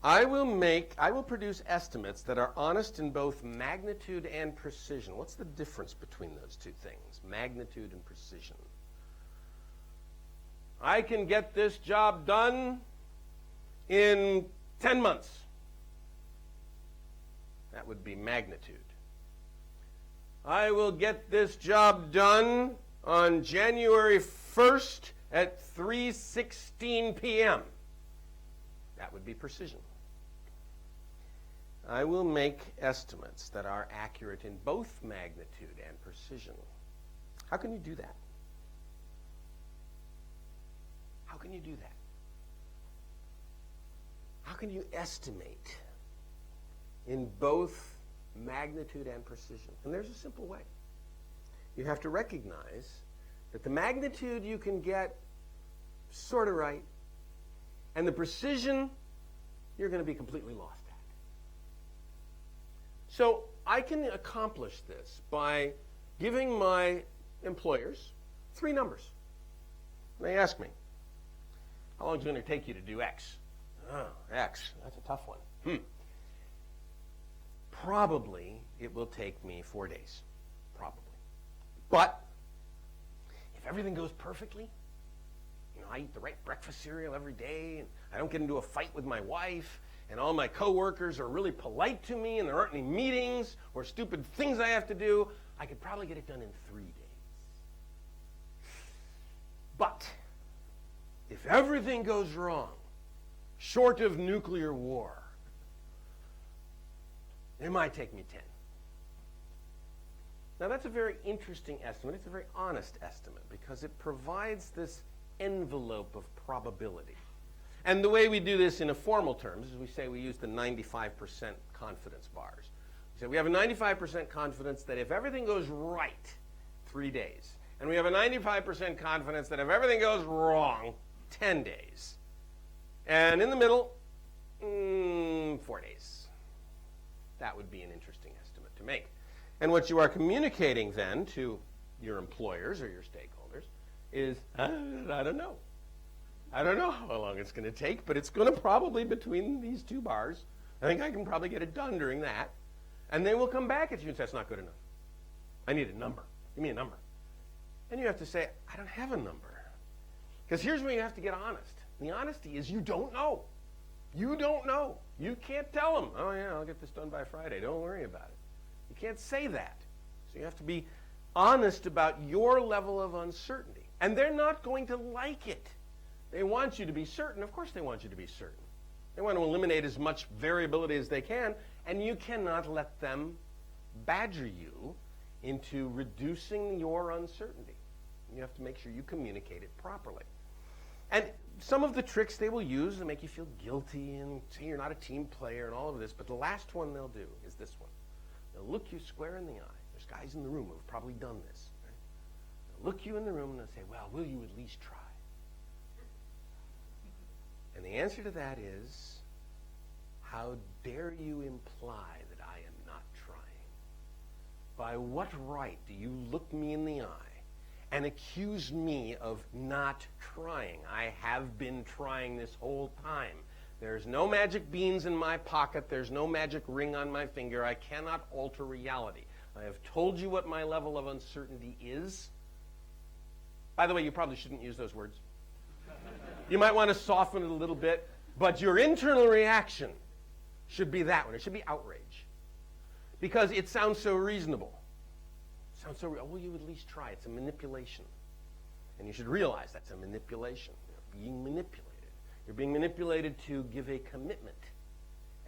I will produce estimates that are honest in both magnitude and precision. What's the difference between those two things, magnitude and precision? I can get this job done in 10 months. That would be magnitude. I will get this job done on January 1st at 3:16 p.m. That would be precision. I will make estimates that are accurate in both magnitude and precision. How can you do that? How can you do that? How can you estimate in both magnitude and precision? And there's a simple way. You have to recognize that the magnitude you can get sort of right, and the precision you're going to be completely lost at. So I can accomplish this by giving my employers 3 numbers. They ask me, how long is it going to take you to do X? Oh, X, that's a tough one. Probably it will take me 4 days. Probably. But if everything goes perfectly, I eat the right breakfast cereal every day, and I don't get into a fight with my wife, and all my coworkers are really polite to me, and there aren't any meetings or stupid things I have to do, I could probably get it done in 3 days. But if everything goes wrong, short of nuclear war, it might take me 10. Now that's a very interesting estimate. It's a very honest estimate because it provides this envelope of probability. And the way we do this in a formal terms is we say we use the 95% confidence bars. We say we have a 95% confidence that if everything goes right, 3 days. And we have a 95% confidence that if everything goes wrong, 10 days. And in the middle, 4 days. That would be an interesting estimate to make. And what you are communicating then to your employers or your stakeholders is, I don't know. I don't know how long it's going to take, but it's going to probably between these 2 bars. I think I can probably get it done during that. And they will come back at you and say, that's not good enough. I need a number. Give me a number. And you have to say, I don't have a number. Because here's where you have to get honest. And the honesty is you don't know. You don't know. You can't tell them, oh yeah, I'll get this done by Friday. Don't worry about it. You can't say that. So you have to be honest about your level of uncertainty. And they're not going to like it. They want you to be certain. Of course they want you to be certain. They want to eliminate as much variability as they can, and you cannot let them badger you into reducing your uncertainty. You have to make sure you communicate it properly. And some of the tricks they will use to make you feel guilty and say you're not a team player and all of this, but the last one they'll do is this one. They'll look you square in the eye. There's guys in the room who have probably done this. Right? They'll look you in the room and they'll say, well, will you at least try? And the answer to that is, how dare you imply that I am not trying? By what right do you look me in the eye and accuse me of not trying? I have been trying this whole time. There's no magic beans in my pocket. There's no magic ring on my finger. I cannot alter reality. I have told you what my level of uncertainty is, By the way, you probably shouldn't use those words. You might want to soften it a little bit, but your internal reaction should be that one. It should be outrage. Because it sounds so reasonable. It sounds so well, you would at least try. It's a manipulation. And you should realize that's a manipulation. You're being manipulated. You're being manipulated to give a commitment.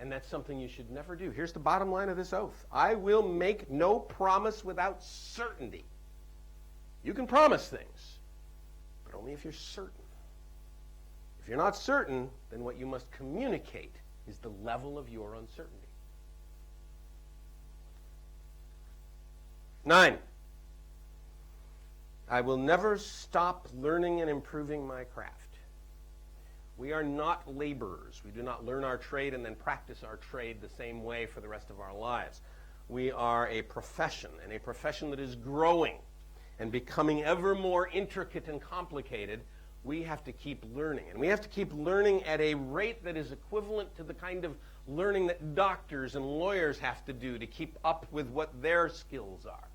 And that's something you should never do. Here's the bottom line of this oath. I will make no promise without certainty. You can promise things, but only if you're certain. If you're not certain, then what you must communicate is the level of your uncertainty. 9, I will never stop learning and improving my craft. We are not laborers. We do not learn our trade and then practice our trade the same way for the rest of our lives. We are a profession, and a profession that is growing and becoming ever more intricate and complicated. We have to keep learning, and we have to keep learning at a rate that is equivalent to the kind of learning that doctors and lawyers have to do to keep up with what their skills are.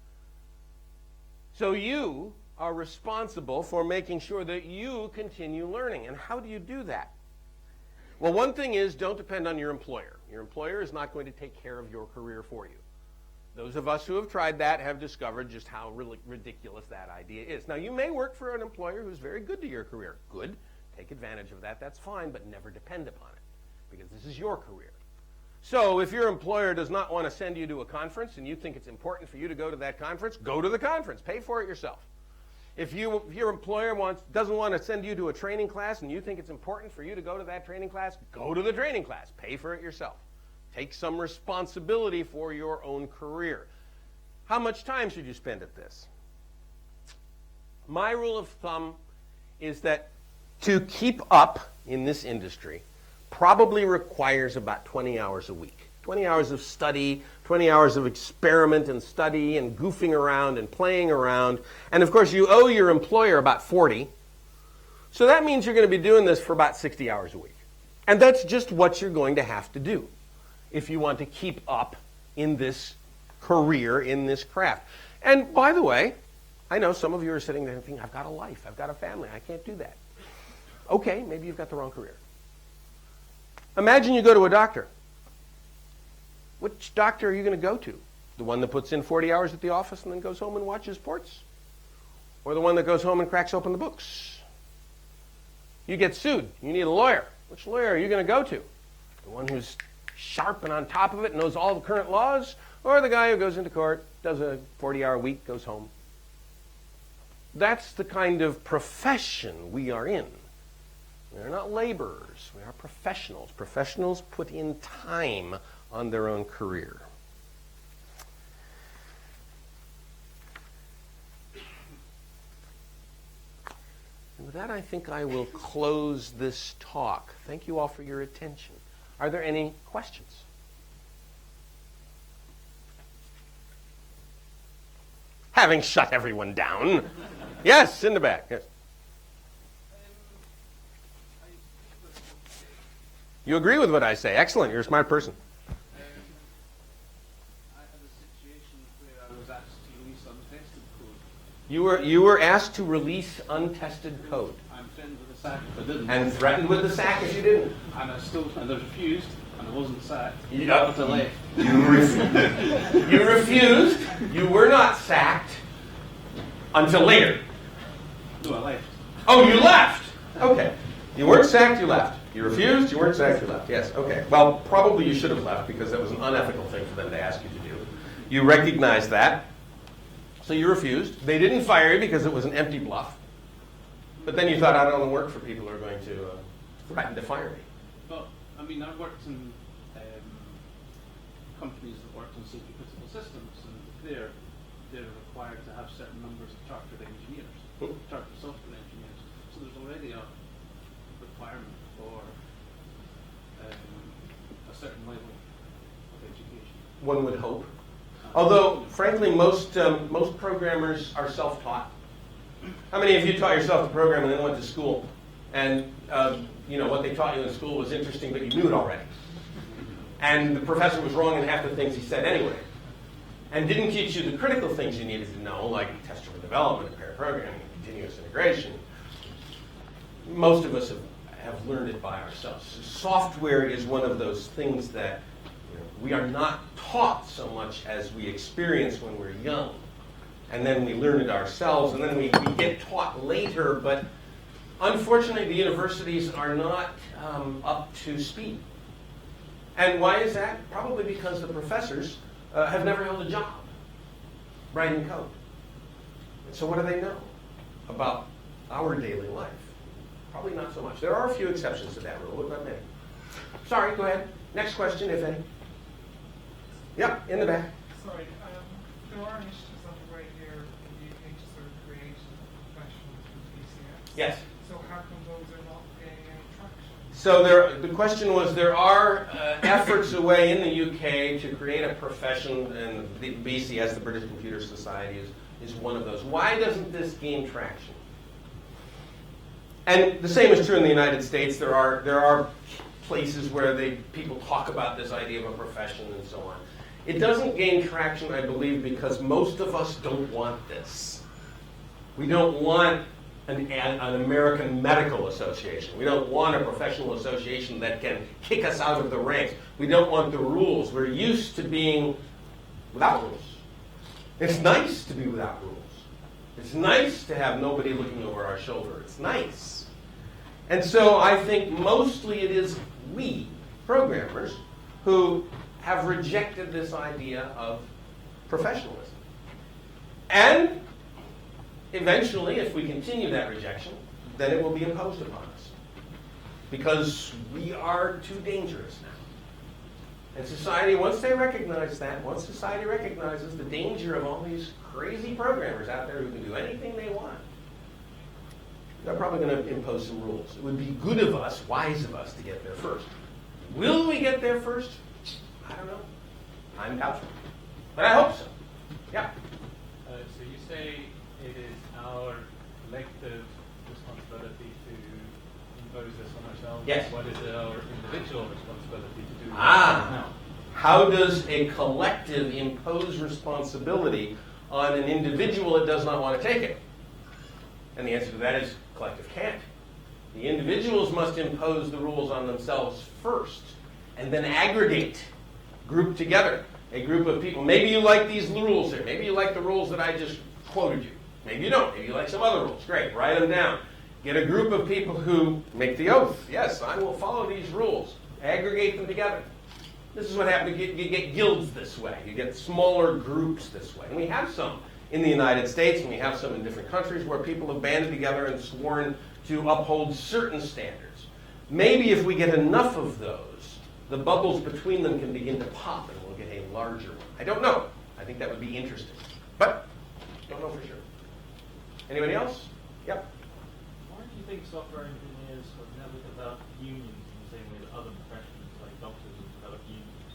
So you are responsible for making sure that you continue learning. And how do you do that? Well, one thing is, don't depend on your employer. Your employer is not going to take care of your career for you. Those of us who have tried that have discovered just how really ridiculous that idea is. Now, you may work for an employer who's very good to your career. Good. Take advantage of that. That's fine, but never depend upon it, because this is your career. So if your employer does not want to send you to a conference and you think it's important for you to go to that conference, go to the conference. Pay for it yourself. If your employer doesn't want to send you to a training class and you think it's important for you to go to that training class, go to the training class. Pay for it yourself. Take some responsibility for your own career. How much time should you spend at this? My rule of thumb is that to keep up in this industry probably requires about 20 hours a week. 20 hours of study, 20 hours of experiment and study and goofing around and playing around. And of course, you owe your employer about 40. So that means you're going to be doing this for about 60 hours a week. And that's just what you're going to have to do if you want to keep up in this career, in this craft. And by the way, I know some of you are sitting there and thinking, I've got a life, I've got a family, I can't do that. Okay, maybe you've got the wrong career. Imagine you go to a doctor. Which doctor are you going to go to? The one that puts in 40 hours at the office and then goes home and watches sports? Or the one that goes home and cracks open the books? You get sued. You need a lawyer. Which lawyer are you going to go to? The one who's sharp and on top of it, knows all the current laws? Or the guy who goes into court, does a 40-hour week, goes home? That's the kind of profession we are in. We are not laborers. We are professionals. Professionals put in time on their own career. And with that, I think I will close this talk. Thank you all for your attention. Are there any questions? Having shut everyone down. Yes, in the back. Yes. You agree with what I say. Excellent. You're a smart person. I had a situation where I was asked to release untested code. You were asked to release untested code. I'm threatened with a sack if I didn't. And threatened with the sack if you didn't. And I refused, and I wasn't sacked. Yep. But I left. You refused. You were not sacked until later. No, I left. Oh, you left. Okay. You weren't sacked, you left. You refused, you weren't sacked, you left. Yes, okay. Well, probably you should have left because that was an unethical thing for them to ask you to do. You recognized that, so you refused. They didn't fire you because it was an empty bluff. But then you thought, I don't want to work for people who are going to threaten to fire me. Well, I mean, I've worked in companies that worked on safety critical systems, and they're required to have certain numbers of chartered engineers, chartered software engineers. So there's already a requirement for a certain level of education. One would hope. Although, frankly, most programmers are self-taught. How many of you taught yourself to program and then went to school? And what they taught you in school was interesting, but you knew it already. And the professor was wrong in half the things he said anyway. And didn't teach you the critical things you needed to know, like test-driven development, pair programming, continuous continuous integration. Most of us have learned it by ourselves. Software is one of those things that we are not taught so much as we experience when we're young. And then we learn it ourselves, and then we get taught later, but unfortunately the universities are not up to speed. And why is that? Probably because the professors have never held a job writing code. And so what do they know about our daily life? Probably not so much. There are a few exceptions to that rule, but not many. Sorry, go ahead. Next question, if any. Yep, in the back. Sorry, there are initiatives underway here in the UK to sort of create professionals with BCS. Yes. So how come those are not gaining any traction? So the question was, there are efforts away in the UK to create a profession, and the BCS, the British Computer Society, is one of those. Why doesn't this gain traction? And the same is true in the United States. There are places where people talk about this idea of a profession and so on. It doesn't gain traction, I believe, because most of us don't want this. We don't want an American Medical Association. We don't want a professional association that can kick us out of the ranks. We don't want the rules. We're used to being without rules. It's nice to be without rules. It's nice to have nobody looking over our shoulder. It's nice. And so I think mostly it is we, programmers, who have rejected this idea of professionalism. And eventually, if we continue that rejection, then it will be imposed upon us. Because we are too dangerous now. And society, once they recognize that, once society recognizes the danger of all these crazy programmers out there who can do anything they want, they're probably going to impose some rules. It would be good of us, wise of us, to get there first. Will we get there first? I don't know. I'm doubtful. But I hope so. Yeah. So you say it is our collective responsibility to impose this on ourselves. Yes. What is our individual responsibility to do Ah. now? How does a collective impose responsibility on an individual that does not want to take it? And the answer to that is collective can't. The individuals must impose the rules on themselves first, and then aggregate, group together, a group of people. Maybe you like these rules here. Maybe you like the rules that I just quoted you. Maybe you don't. Maybe you like some other rules. Great, write them down. Get a group of people who make the oath. Yes, I will follow these rules. Aggregate them together. This is what happens. You get guilds this way. You get smaller groups this way. And we have some in the United States, and we have some in different countries where people have banded together and sworn to uphold certain standards. Maybe if we get enough of those, the bubbles between them can begin to pop and we'll get a larger one. I don't know. I think that would be interesting. But don't know for sure. Anybody else? Yep. Why do you think software engineers have never developed unions in the same way that other professions like doctors have developed unions?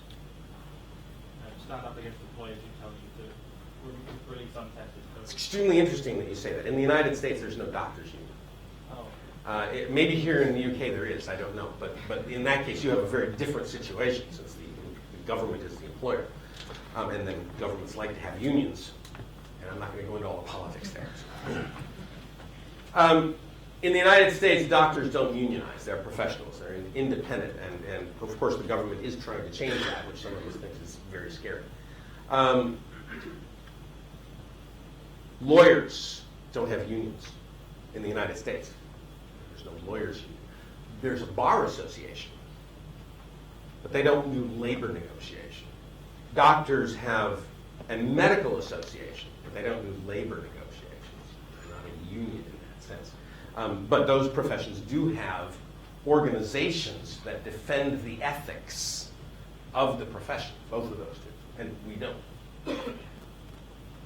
Stand up against employers who tell you to release untested code. It's extremely interesting that you say that. In the United States, there's no doctors union. Oh. Maybe here in the UK there is, I don't know. But in that case, you have a very different situation since the government is the employer. And then governments like to have unions. And I'm not going to go into all the politics there. In the United States, doctors don't unionize. They're professionals. They're independent. And of course, the government is trying to change that, which some of us think is very scary. Lawyers don't have unions in the United States. There's no lawyers union. There's a bar association, but they don't do labor negotiation. Doctors have a medical association, but they don't do labor negotiations. They're not a union in that sense. But those professions do have organizations that defend the ethics of the profession. Both of those do, and we don't.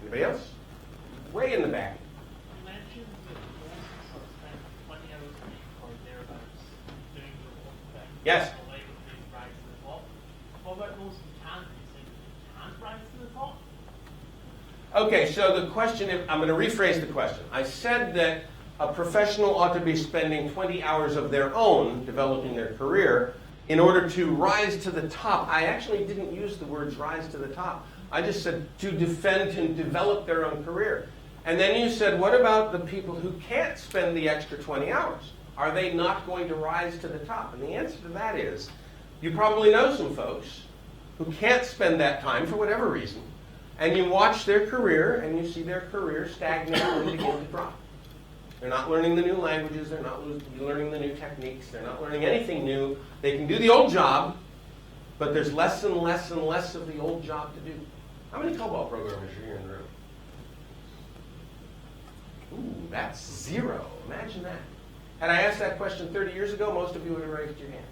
Anybody else? Way in the back. You mentioned that most sort of spend 20 hours a week or thereabouts doing your own thing. Yes. The labor being rise to the top. What about those who can't? You say they can't rise to the top? Okay, so the question, I'm going to rephrase the question. I said that a professional ought to be spending 20 hours of their own developing their career in order to rise to the top. I actually didn't use the words rise to the top. I just said to defend and develop their own career. And then you said, what about the people who can't spend the extra 20 hours? Are they not going to rise to the top? And the answer to that is, you probably know some folks who can't spend that time for whatever reason, and you watch their career, and you see their career stagnate and begin to drop. They're not learning the new languages, they're not learning the new techniques, they're not learning anything new. They can do the old job, but there's less and less and less of the old job to do. How many COBOL programmers are here in the room? Ooh, that's 0. Imagine that. Had I asked that question 30 years ago, most of you would have raised your hands.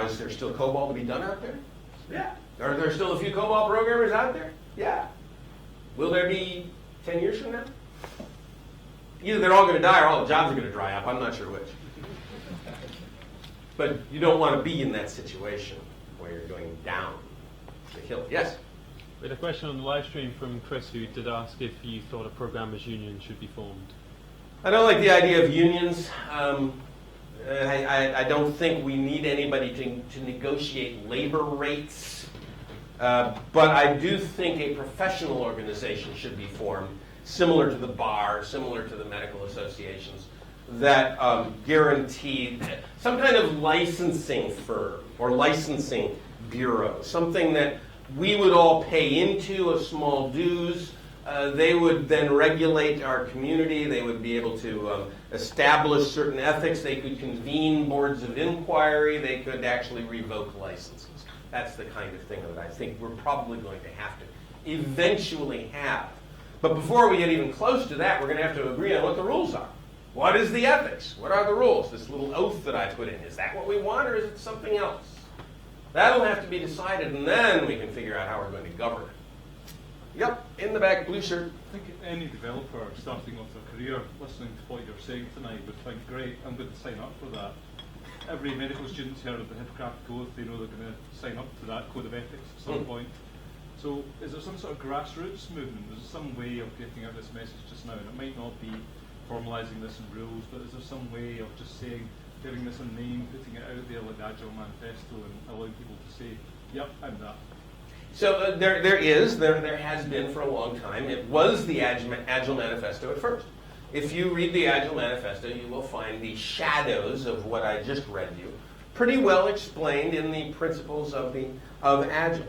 Is there still COBOL to be done out there? Yeah. Are there still a few COBOL programmers out there? Yeah. Will there be 10 years from now? Either they're all going to die or all the jobs are going to dry up. I'm not sure which. But you don't want to be in that situation where you're going down the hill. Yes? We had a question on the live stream from Chris, who did ask if you thought a programmers union should be formed. I don't like the idea of unions. I don't think we need anybody to negotiate labor rates. But I do think a professional organization should be formed, similar to the bar, similar to the medical associations, that guarantee some kind of licensing firm or licensing bureau, something that we would all pay into a small dues. They would then regulate our community. They would be able to establish certain ethics. They could convene boards of inquiry. They could actually revoke licenses. That's the kind of thing that I think we're probably going to have to eventually have. But before we get even close to that, we're going to have to agree on what the rules are. What is the ethics? What are the rules? This little oath that I put in, is that what we want or is it something else? That'll have to be decided, and then we can figure out how we're going to govern it. Yep, in the back, blue shirt. I think any developer starting off their career listening to what you're saying tonight would think, great, I'm going to sign up for that. Every medical student's heard of the Hippocratic Oath. They know they're going to sign up to that code of ethics at some point. So is there some sort of grassroots movement? Is there some way of getting out this message just now? And it might not be formalising this in rules, but is there some way of just saying, giving this a name, putting it out there like the Agile Manifesto and allowing people to say, yep, I'm that? So there has been for a long time. It was the Agile Manifesto at first. If you read the Agile Manifesto, you will find the shadows of what I just read you pretty well explained in the principles of Agile.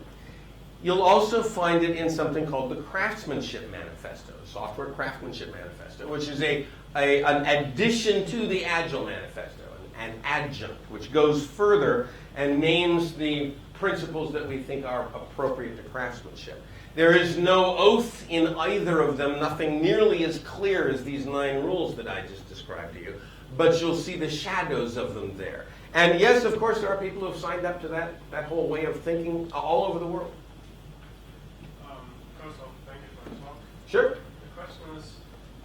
You'll also find it in something called the Craftsmanship Manifesto, Software Craftsmanship Manifesto, which is an addition to the Agile Manifesto, an adjunct, which goes further and names the principles that we think are appropriate to craftsmanship. There is no oath in either of them, nothing nearly as clear as these 9 rules that I just described to you, but you'll see the shadows of them there. And yes, of course, there are people who have signed up to that whole way of thinking all over the world. First off, thank you for the talk. Sure. The question is,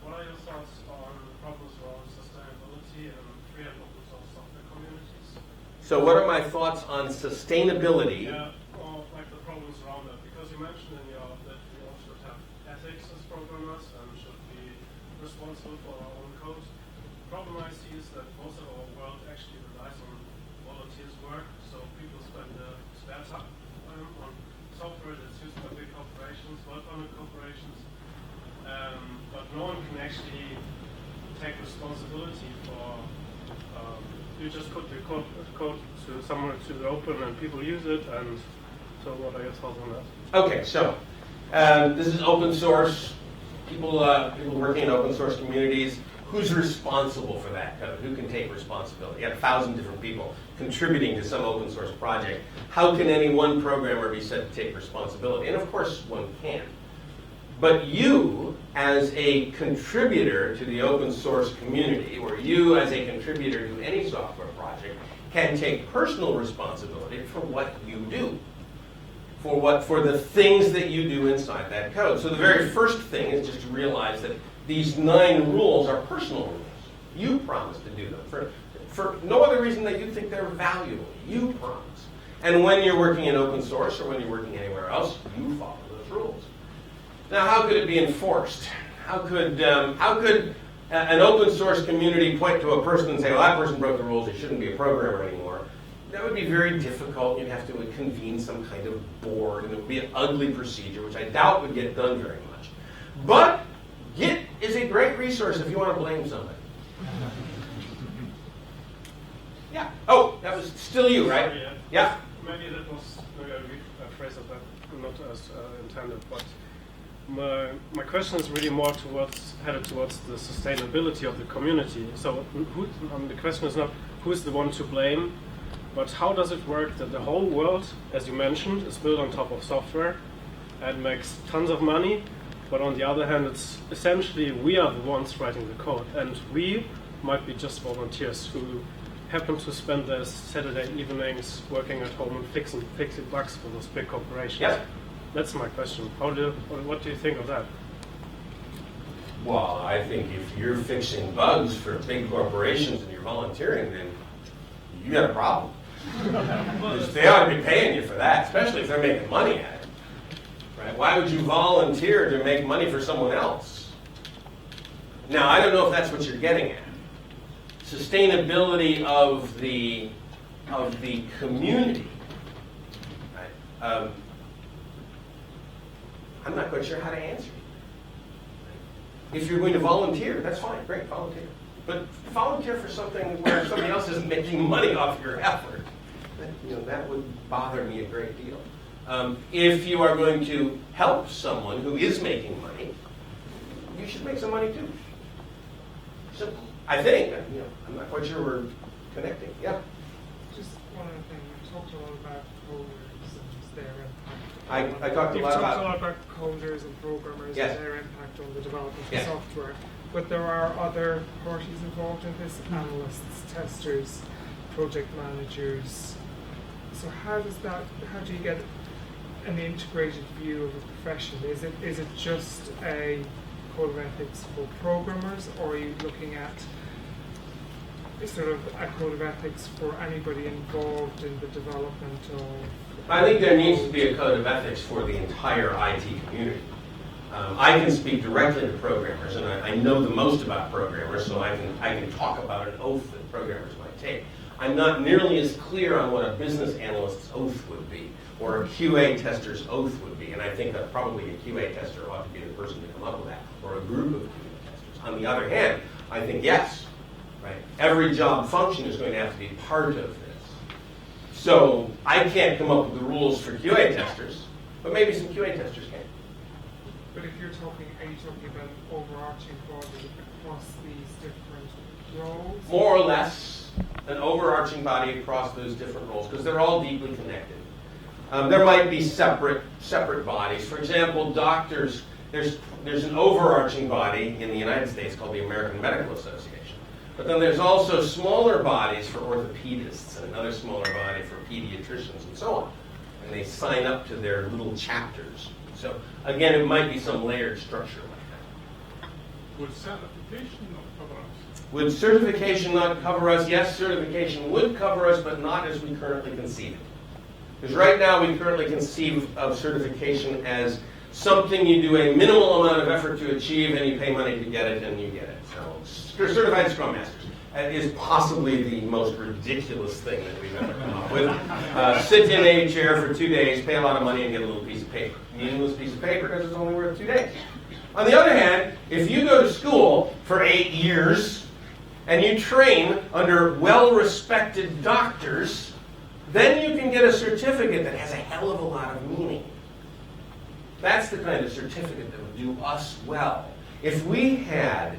what are your thoughts on problems around sustainability and free and open source software communities? So what are my thoughts on sustainability? Yeah, or like the problems around it. Because you mentioned in your that we all should have ethics as programmers and should be responsible for our own code. The problem I see is that most of our world actually relies on volunteers' work. So people spend their spare time on software that's used by big corporations, well-funded corporations, but no one can actually take responsibility for. You just put the code to somewhere to the open and people use it. And so, what are your thoughts on that? Okay, so this is open source. People working in open source communities. Who's responsible for that code? Who can take responsibility? You got 1,000 different people contributing to some open source project. How can any one programmer be said to take responsibility? And of course, one can. But you, as a contributor to the open source community, or you as a contributor to any software project, can take personal responsibility for what you do, for the things that you do inside that code. So the very first thing is just to realize that these 9 rules are personal rules. You promise to do them for no other reason that you think they're valuable. You promise. And when you're working in open source or when you're working anywhere else, you follow those rules. Now, how could it be enforced? How could an open source community point to a person and say, well, that person broke the rules, he shouldn't be a programmer anymore? That would be very difficult. You'd have to convene some kind of board, and it would be an ugly procedure, which I doubt would get done very much. But Git is a great resource if you want to blame somebody. Yeah. Oh, that was still you, right? Sorry, Yeah. Maybe that was maybe a phrase of that not as intended, but my question is really more headed towards the sustainability of the community. So the question is not who is the one to blame, but how does it work that the whole world, as you mentioned, is built on top of software and makes tons of money, but on the other hand, it's essentially we are the ones writing the code, and we might be just volunteers who happen to spend their Saturday evenings working at home and fixing bugs for those big corporations. Yes. That's my question. What do you think of that? Well, I think if you're fixing bugs for big corporations and you're volunteering, then you got a problem. Because they ought to be paying you for that, especially if they're making money at it. Right? Why would you volunteer to make money for someone else? Now, I don't know if that's what you're getting at. Sustainability of the community. Right? I'm not quite sure how to answer you. If you're going to volunteer, that's fine, great, volunteer. But volunteer for something where somebody else isn't making money off your effort. That would bother me a great deal. If you are going to help someone who is making money, you should make some money too. Simple. I think. I'm not quite sure we're connecting. Yeah. Just one other thing. We talked a lot about coders and their impact. I talked a lot You've about. talked a lot about coders and programmers Yes. and their impact on the development Yes. of software. But there are other parties involved in this: analysts, testers, project managers. So how do you get an integrated view of the profession? Is it just a code of ethics for programmers, or are you looking at sort of a code of ethics for anybody involved in the development of? I think there needs to be a code of ethics for the entire IT community. I can speak directly to programmers, and I know the most about programmers, so I can talk about an oath that programmers might take. I'm not nearly as clear on what a business analyst's oath would be, or a QA tester's oath would be, and I think that probably a QA tester ought to be the person to come up with that, or a group of QA testers. On the other hand, I think yes, right? Every job function is going to have to be part of this. So I can't come up with the rules for QA testers, but maybe some QA testers can. But if are you talking about overarching bodies across these different roles? More or less an overarching body across those different roles, because they're all deeply connected. There might be separate bodies. For example, doctors, there's an overarching body in the United States called the American Medical Association. But then there's also smaller bodies for orthopedists and another smaller body for pediatricians and so on. And they sign up to their little chapters. So again, it might be some layered structure like that. Would certification not cover us? Would certification not cover us? Yes, certification would cover us, but not as we currently conceive it. Because right now we currently conceive of certification as something you do a minimal amount of effort to achieve and you pay money to get it and you get it. So certified Scrum Masters is possibly the most ridiculous thing that we've ever come up with. Sit in a chair for 2 days, pay a lot of money and get a little piece of paper. Meaningless piece of paper because it's only worth 2 days. On the other hand, if you go to school for 8 years and you train under well-respected doctors, then you can get a certificate that has a hell of a lot of meaning. That's the kind of certificate that would do us well. If we had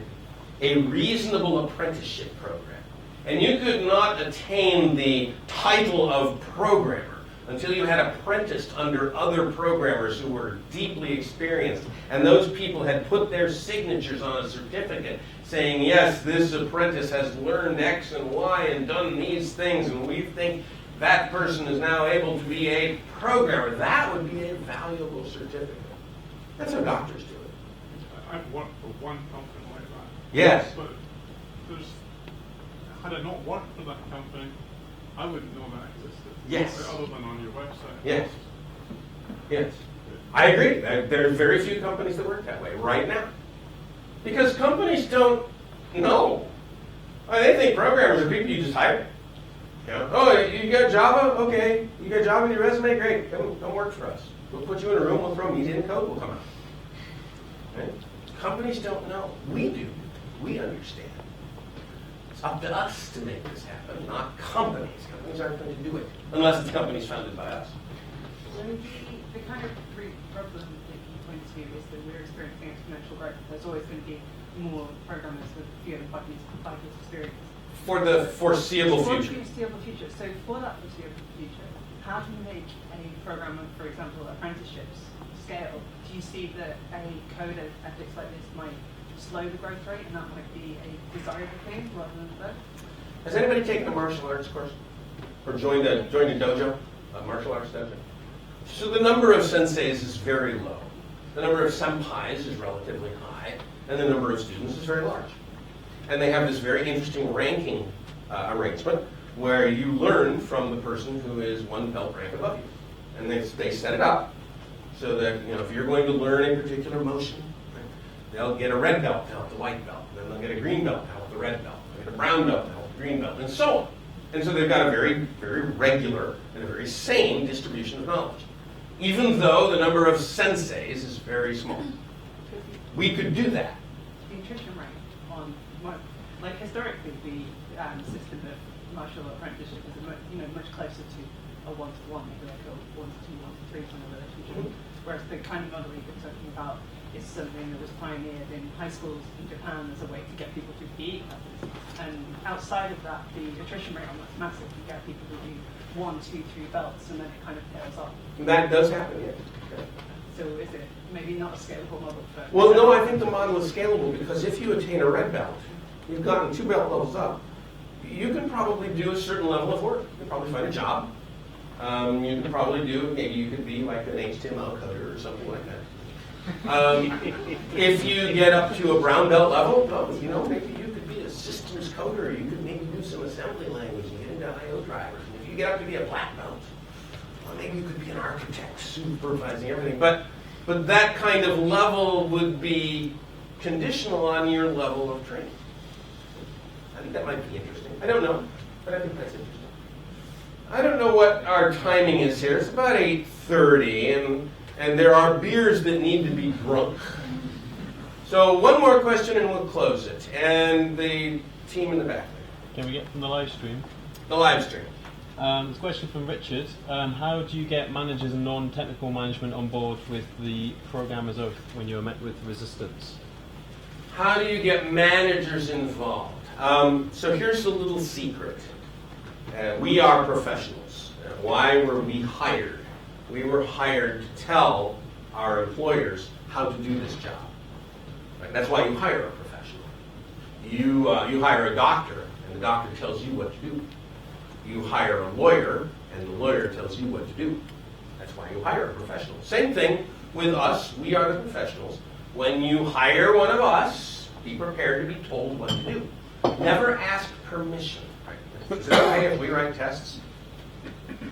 a reasonable apprenticeship program, and you could not attain the title of programmer until you had apprenticed under other programmers who were deeply experienced, and those people had put their signatures on a certificate saying, yes, this apprentice has learned X and Y and done these things, and we think that person is now able to be a programmer. That would be a valuable certificate. That's how doctors do it. I've worked for one company like that. Yes. But had I not worked for that company, I wouldn't know that existed. Yes. Other than on your website. Yes. Yes. I agree. There are very few companies that work that way right now. Because companies don't know. They think programmers are people you just hire. You know, oh, you got Java? Okay. You got Java in your resume? Great. Come work for us. We'll put you in a room, we'll throw media and code will come out. Right? Companies don't know. We do. We understand. It's up to us to make this happen, not companies. Companies aren't going to do it, unless it's companies founded by us. So the kind of problem that you point to is that we're experiencing exponential growth. There's always going to be more programmers with 5 years experience. For the foreseeable For future. the foreseeable future. So for that foreseeable future, how do you make a programmer, for example, apprenticeships scale? Do you see that a code of ethics like this might slow the growth rate, and that might be a desirable thing rather than a third? Has anybody taken a martial arts course? Or joined a dojo, a martial arts dojo? So the number of senseis is very low. The number of senpais is relatively high, and the number of students is very large. And they have this very interesting ranking arrangement where you learn from the person who is 1 belt rank above you. And they set it up so that, if you're going to learn a particular motion, right, they'll get a red belt to help the white belt, and then they'll get a green belt to help the red belt, they'll get a brown belt to help the green belt, and so on. And so they've got a very, very regular and a very sane distribution of knowledge, even though the number of senseis is very small. We could do that. The attrition rate on, like historically, the system of martial apprenticeship is much closer to a 1-to-1, maybe like a 1-to-2, 1-to-3 kind of relationship. Whereas the kind of model you've been talking about is something that was pioneered in high schools in Japan as a way to get people through PE classes. And outside of that, the attrition rate on that's massive. You get people who do 1, 2, 3 belts, and then it kind of tails off. That does happen, yeah. Okay. So is it maybe not a scalable model for? Well, no, I think the model is scalable because if you attain a red belt, you've gotten 2 belt levels up, you can probably do a certain level of work. You can probably find a job. You can probably maybe you could be like an HTML coder or something like that. If you get up to a brown belt level, maybe you could be a systems coder. You could maybe do some assembly language and get into I/O drivers. And if you get up to be a black belt, well, maybe you could be an architect supervising everything. But that kind of level would be conditional on your level of training. I think that might be interesting. I don't know, but I think that's interesting. I don't know what our timing is here. It's about 8:30, and there are beers that need to be drunk. So one more question and we'll close it. And the team in the back there. Can we get from the live stream? The live stream. There's a question from Richard. How do you get managers and non-technical management on board with the programmer's oath when you're met with resistance? How do you get managers involved? So here's a little secret. We are professionals. Why were we hired? We were hired to tell our employers how to do this job. Right? That's why you hire a professional. You hire a doctor, and the doctor tells you what to do. You hire a lawyer, and the lawyer tells you what to do. That's why you hire a professional. Same thing with us. We are the professionals. When you hire one of us, be prepared to be told what to do. Never ask permission. Is it okay if we write tests?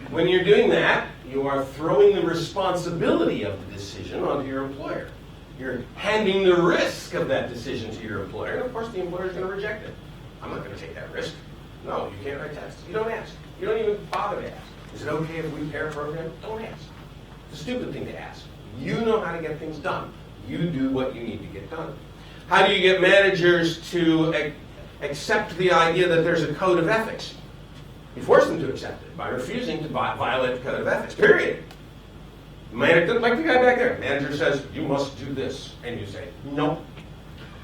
When you're doing that, you are throwing the responsibility of the decision onto your employer. You're handing the risk of that decision to your employer, and of course the employer is going to reject it. I'm not going to take that risk. No, you can't write tests. You don't ask. You don't even bother to ask. Is it okay if we pair program? Don't ask. It's a stupid thing to ask. You know how to get things done. You do what you need to get done. How do you get managers to accept the idea that there's a code of ethics? You force them to accept it by refusing to violate the code of ethics, period. Manager, like the guy back there, manager says, you must do this, and you say, no.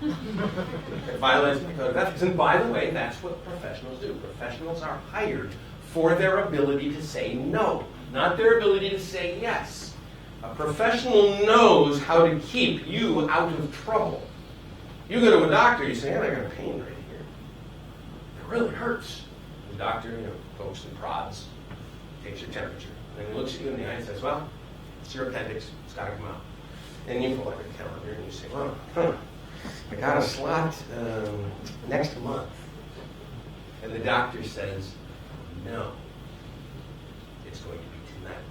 It violates the code of ethics. And by the way, that's what professionals do. Professionals are hired for their ability to say no, not their ability to say yes. A professional knows how to keep you out of trouble. You go to a doctor, you say, I got a pain right here. It really hurts. The doctor, pokes and prods, takes your temperature, and he looks at you in the eye and says, well, it's your appendix, it's got to come out. And you pull out your calendar and you say, well, I got a slot next month. And the doctor says, no, it's going to be tonight.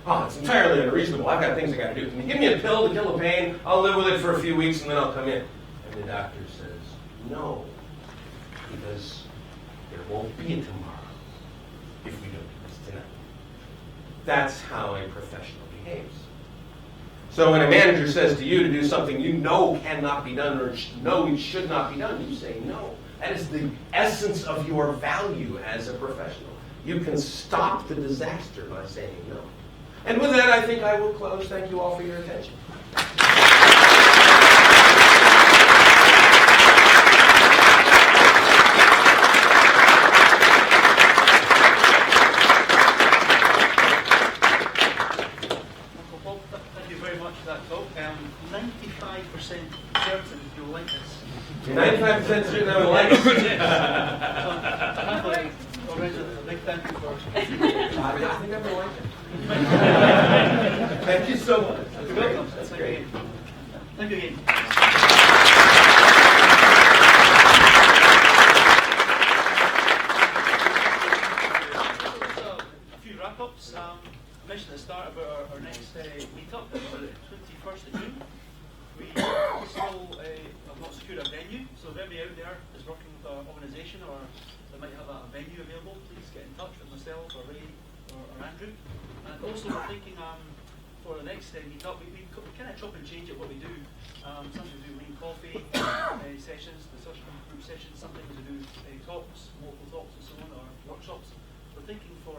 Oh, it's entirely unreasonable. I've got things I got to do. Can you give me a pill to kill the pain? I'll live with it for a few weeks and then I'll come in. And the doctor says, no, because there won't be a tomorrow if we don't do this tonight. That's how a professional behaves. So when a manager says to you to do something you know cannot be done or know should not be done, you say no. That is the essence of your value as a professional. You can stop the disaster by saying no. And with that, I think I will close. Thank you all for your attention. Thank you very much for that talk. 95% certain you'll like this. 95% certain I will like it. A big thank you for I think I will like it. Thank you so much. You're welcome. That's great. Thank you again. A few wrap-ups. I mentioned at the start about our next meetup on the 21st of June. We still have not secured a venue, so if anybody out there is working with an organisation or they might have a venue available, please get in touch with myself or Ray or Andrew. And also we're thinking for the next meetup, we kind of chop and change at what we do. Sometimes we do lean coffee sessions, discussion group sessions, sometimes we do talks, multiple talks and so on, or workshops. We're thinking for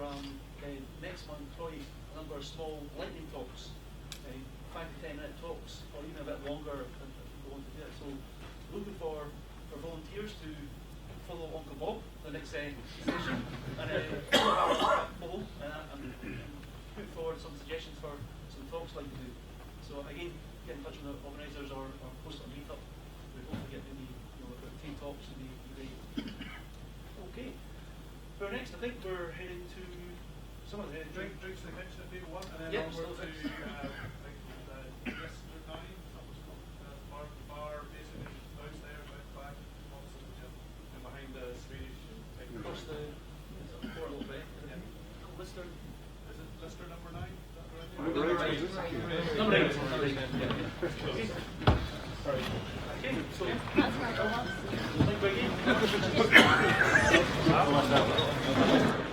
next month probably a number of small lightning talks, 5 to 10 minute talks, or even a bit longer if people want to do it. So looking for volunteers to follow Uncle Bob the next session and follow and put forward some suggestions for some talks like to do. So again, get in touch with the organisers or post on meetup. We hope to get maybe about 10 talks would be great. Okay. For next, I think we're heading to some of the Drinks to the kitchen if people want, and then Yep, onward still to bar basically downstairs, out back, opposite the gym, and behind the Swedish. across the portal bay. Lister. Is it Lister number 9? Number 8. Number 8. Sorry. Okay, so thank you again.